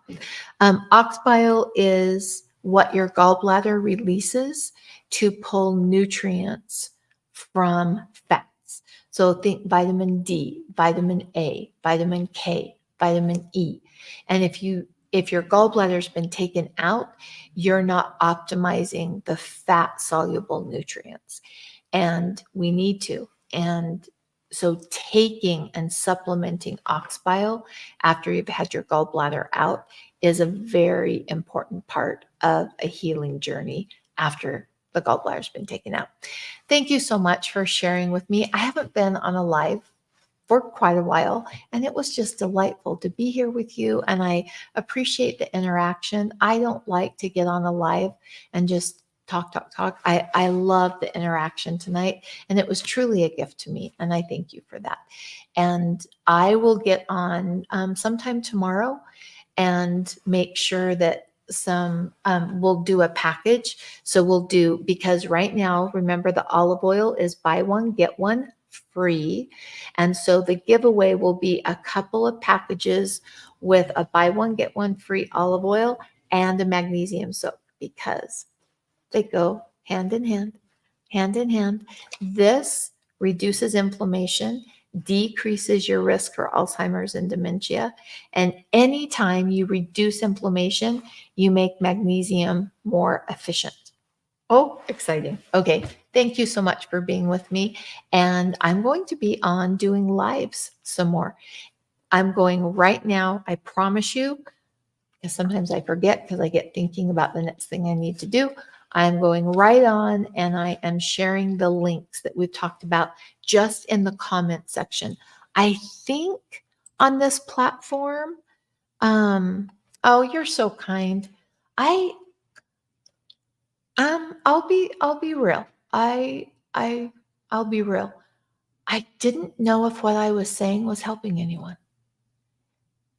Ox bile is what your gallbladder releases to pull nutrients from fats. So think vitamin D, vitamin A, vitamin K, vitamin E. And if your gallbladder's been taken out, you're not optimizing the fat soluble nutrients. And we need to. And so taking and supplementing ox bile after you've had your gallbladder out is a very important part of a healing journey after the gallbladder's been taken out. Thank you so much for sharing with me. I haven't been on a live for quite a while, and it was just delightful to be here with you, and I appreciate the interaction. I don't like to get on a live and just talk. I love the interaction tonight, and it was truly a gift to me, and I thank you for that. And I will get on sometime tomorrow and make sure that we'll do a package. So we'll do, because right now, remember, the olive oil is buy one, get one free. And so the giveaway will be a couple of packages with a buy one, get one free olive oil and a magnesium soap, because they go hand in hand, hand in hand. This reduces inflammation, decreases your risk for Alzheimer's and dementia. And anytime you reduce inflammation, you make magnesium more efficient. Oh, exciting. Okay. Thank you so much for being with me. And I'm going to be on doing lives some more. I'm going right now. I promise you, because sometimes I forget because I get thinking about the next thing I need to do. I'm going right on and I am sharing the links that we've talked about just in the comment section. I think on this platform, oh, you're so kind. I I'll be real. I'll be real. I didn't know if what I was saying was helping anyone.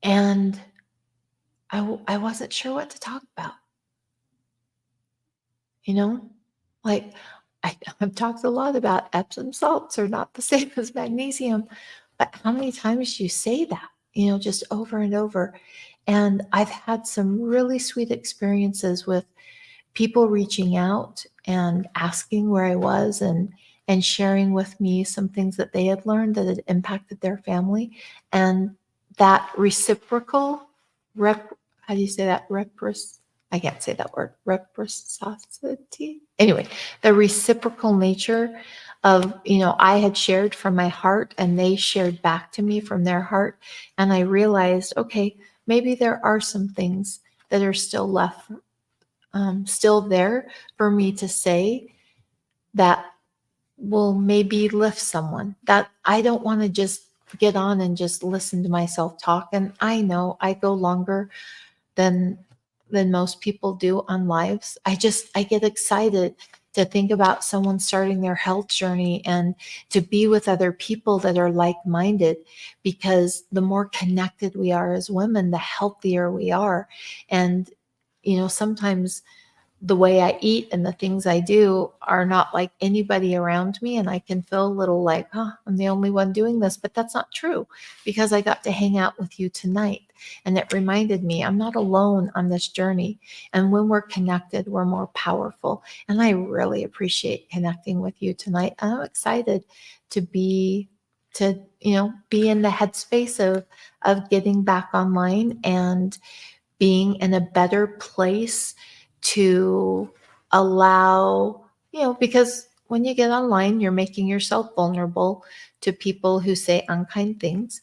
And I wasn't sure what to talk about. You know, like I've talked a lot about Epsom salts are not the same as magnesium, but how many times do you say that, just over and over? And I've had some really sweet experiences with people reaching out and asking where I was and sharing with me some things that they had learned that had impacted their family. And that reciprocal how do you say that? I can't say that word. Reciprocity. Anyway, the reciprocal nature of, I had shared from my heart and they shared back to me from their heart. And I realized, okay, maybe there are some things that are still left, still there for me to say that will maybe lift someone. That I don't want to just get on and just listen to myself talk. And I know I go longer than most people do on lives. I get excited to think about someone starting their health journey and to be with other people that are like-minded, because the more connected we are as women, the healthier we are. And sometimes the way I eat and the things I do are not like anybody around me. And I can feel a little like, I'm the only one doing this. But that's not true, because I got to hang out with you tonight. And it reminded me I'm not alone on this journey. And when we're connected, we're more powerful. And I really appreciate connecting with you tonight. And I'm excited to be be in the headspace of getting back online and being in a better place to allow, because when you get online, you're making yourself vulnerable to people who say unkind things.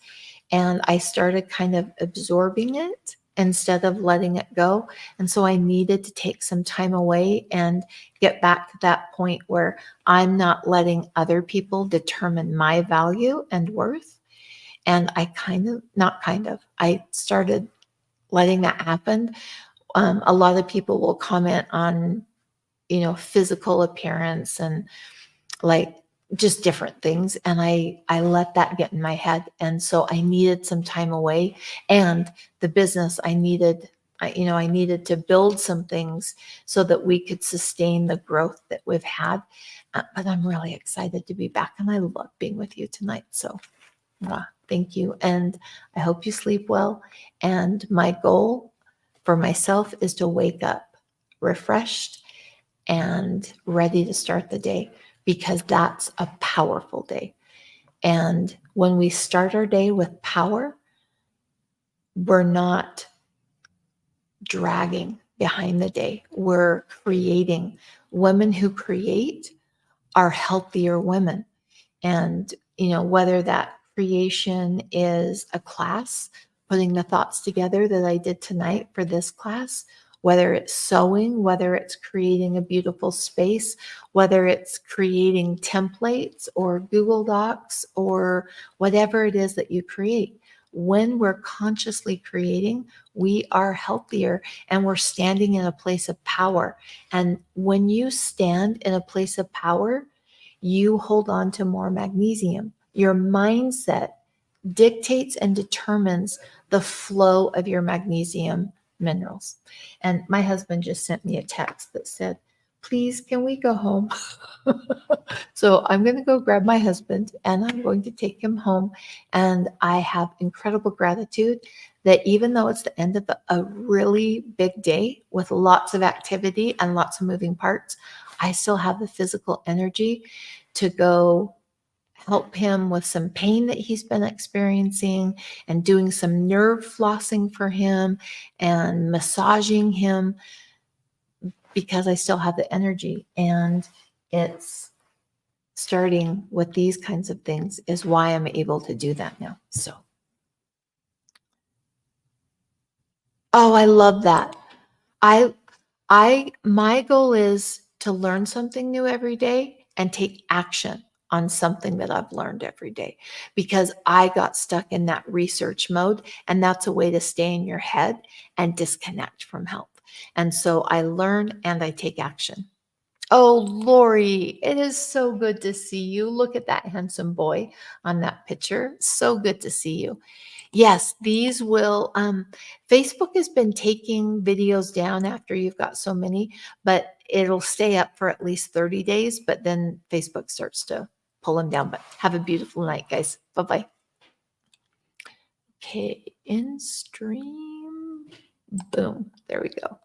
And I started kind of absorbing it instead of letting it go. And so I needed to take some time away and get back to that point where I'm not letting other people determine my value and worth. And I started letting that happen. A lot of people will comment on, physical appearance and like just different things. And I let that get in my head. And so I needed some time away, and the business I needed to build some things so that we could sustain the growth that we've had. But I'm really excited to be back, and I love being with you tonight. So thank you. And I hope you sleep well. And my goal for myself is to wake up refreshed and ready to start the day, because that's a powerful day. And when we start our day with power, we're not dragging behind the day. We're creating. Women who create are healthier women. And, whether that creation is a class, putting the thoughts together that I did tonight for this class, whether it's sewing, whether it's creating a beautiful space, whether it's creating templates or Google Docs or whatever it is that you create. When we're consciously creating, we are healthier and we're standing in a place of power. And when you stand in a place of power, you hold on to more magnesium. Your mindset dictates and determines the flow of your magnesium minerals. And my husband just sent me a text that said, please, can we go home? So I'm going to go grab my husband and I'm going to take him home. And I have incredible gratitude that even though it's the end of a really big day with lots of activity and lots of moving parts, I still have the physical energy to go help him with some pain that he's been experiencing and doing some nerve flossing for him and massaging him, because I still have the energy. And it's starting with these kinds of things is why I'm able to do that now. So Oh, I love that. I my goal is to learn something new every day and take action on something that I've learned every day because I got stuck in that research mode, and that's a way to stay in your head and disconnect from health. And so I learn and I take action. Oh, Lori, it is so good to see you. Look at that handsome boy on that picture. So good to see you. Yes, these will, Facebook has been taking videos down after you've got so many, but it'll stay up for at least 30 days, but then Facebook starts to pull them down. But have a beautiful night, guys. Bye-bye. Okay, in stream. Boom. There we go.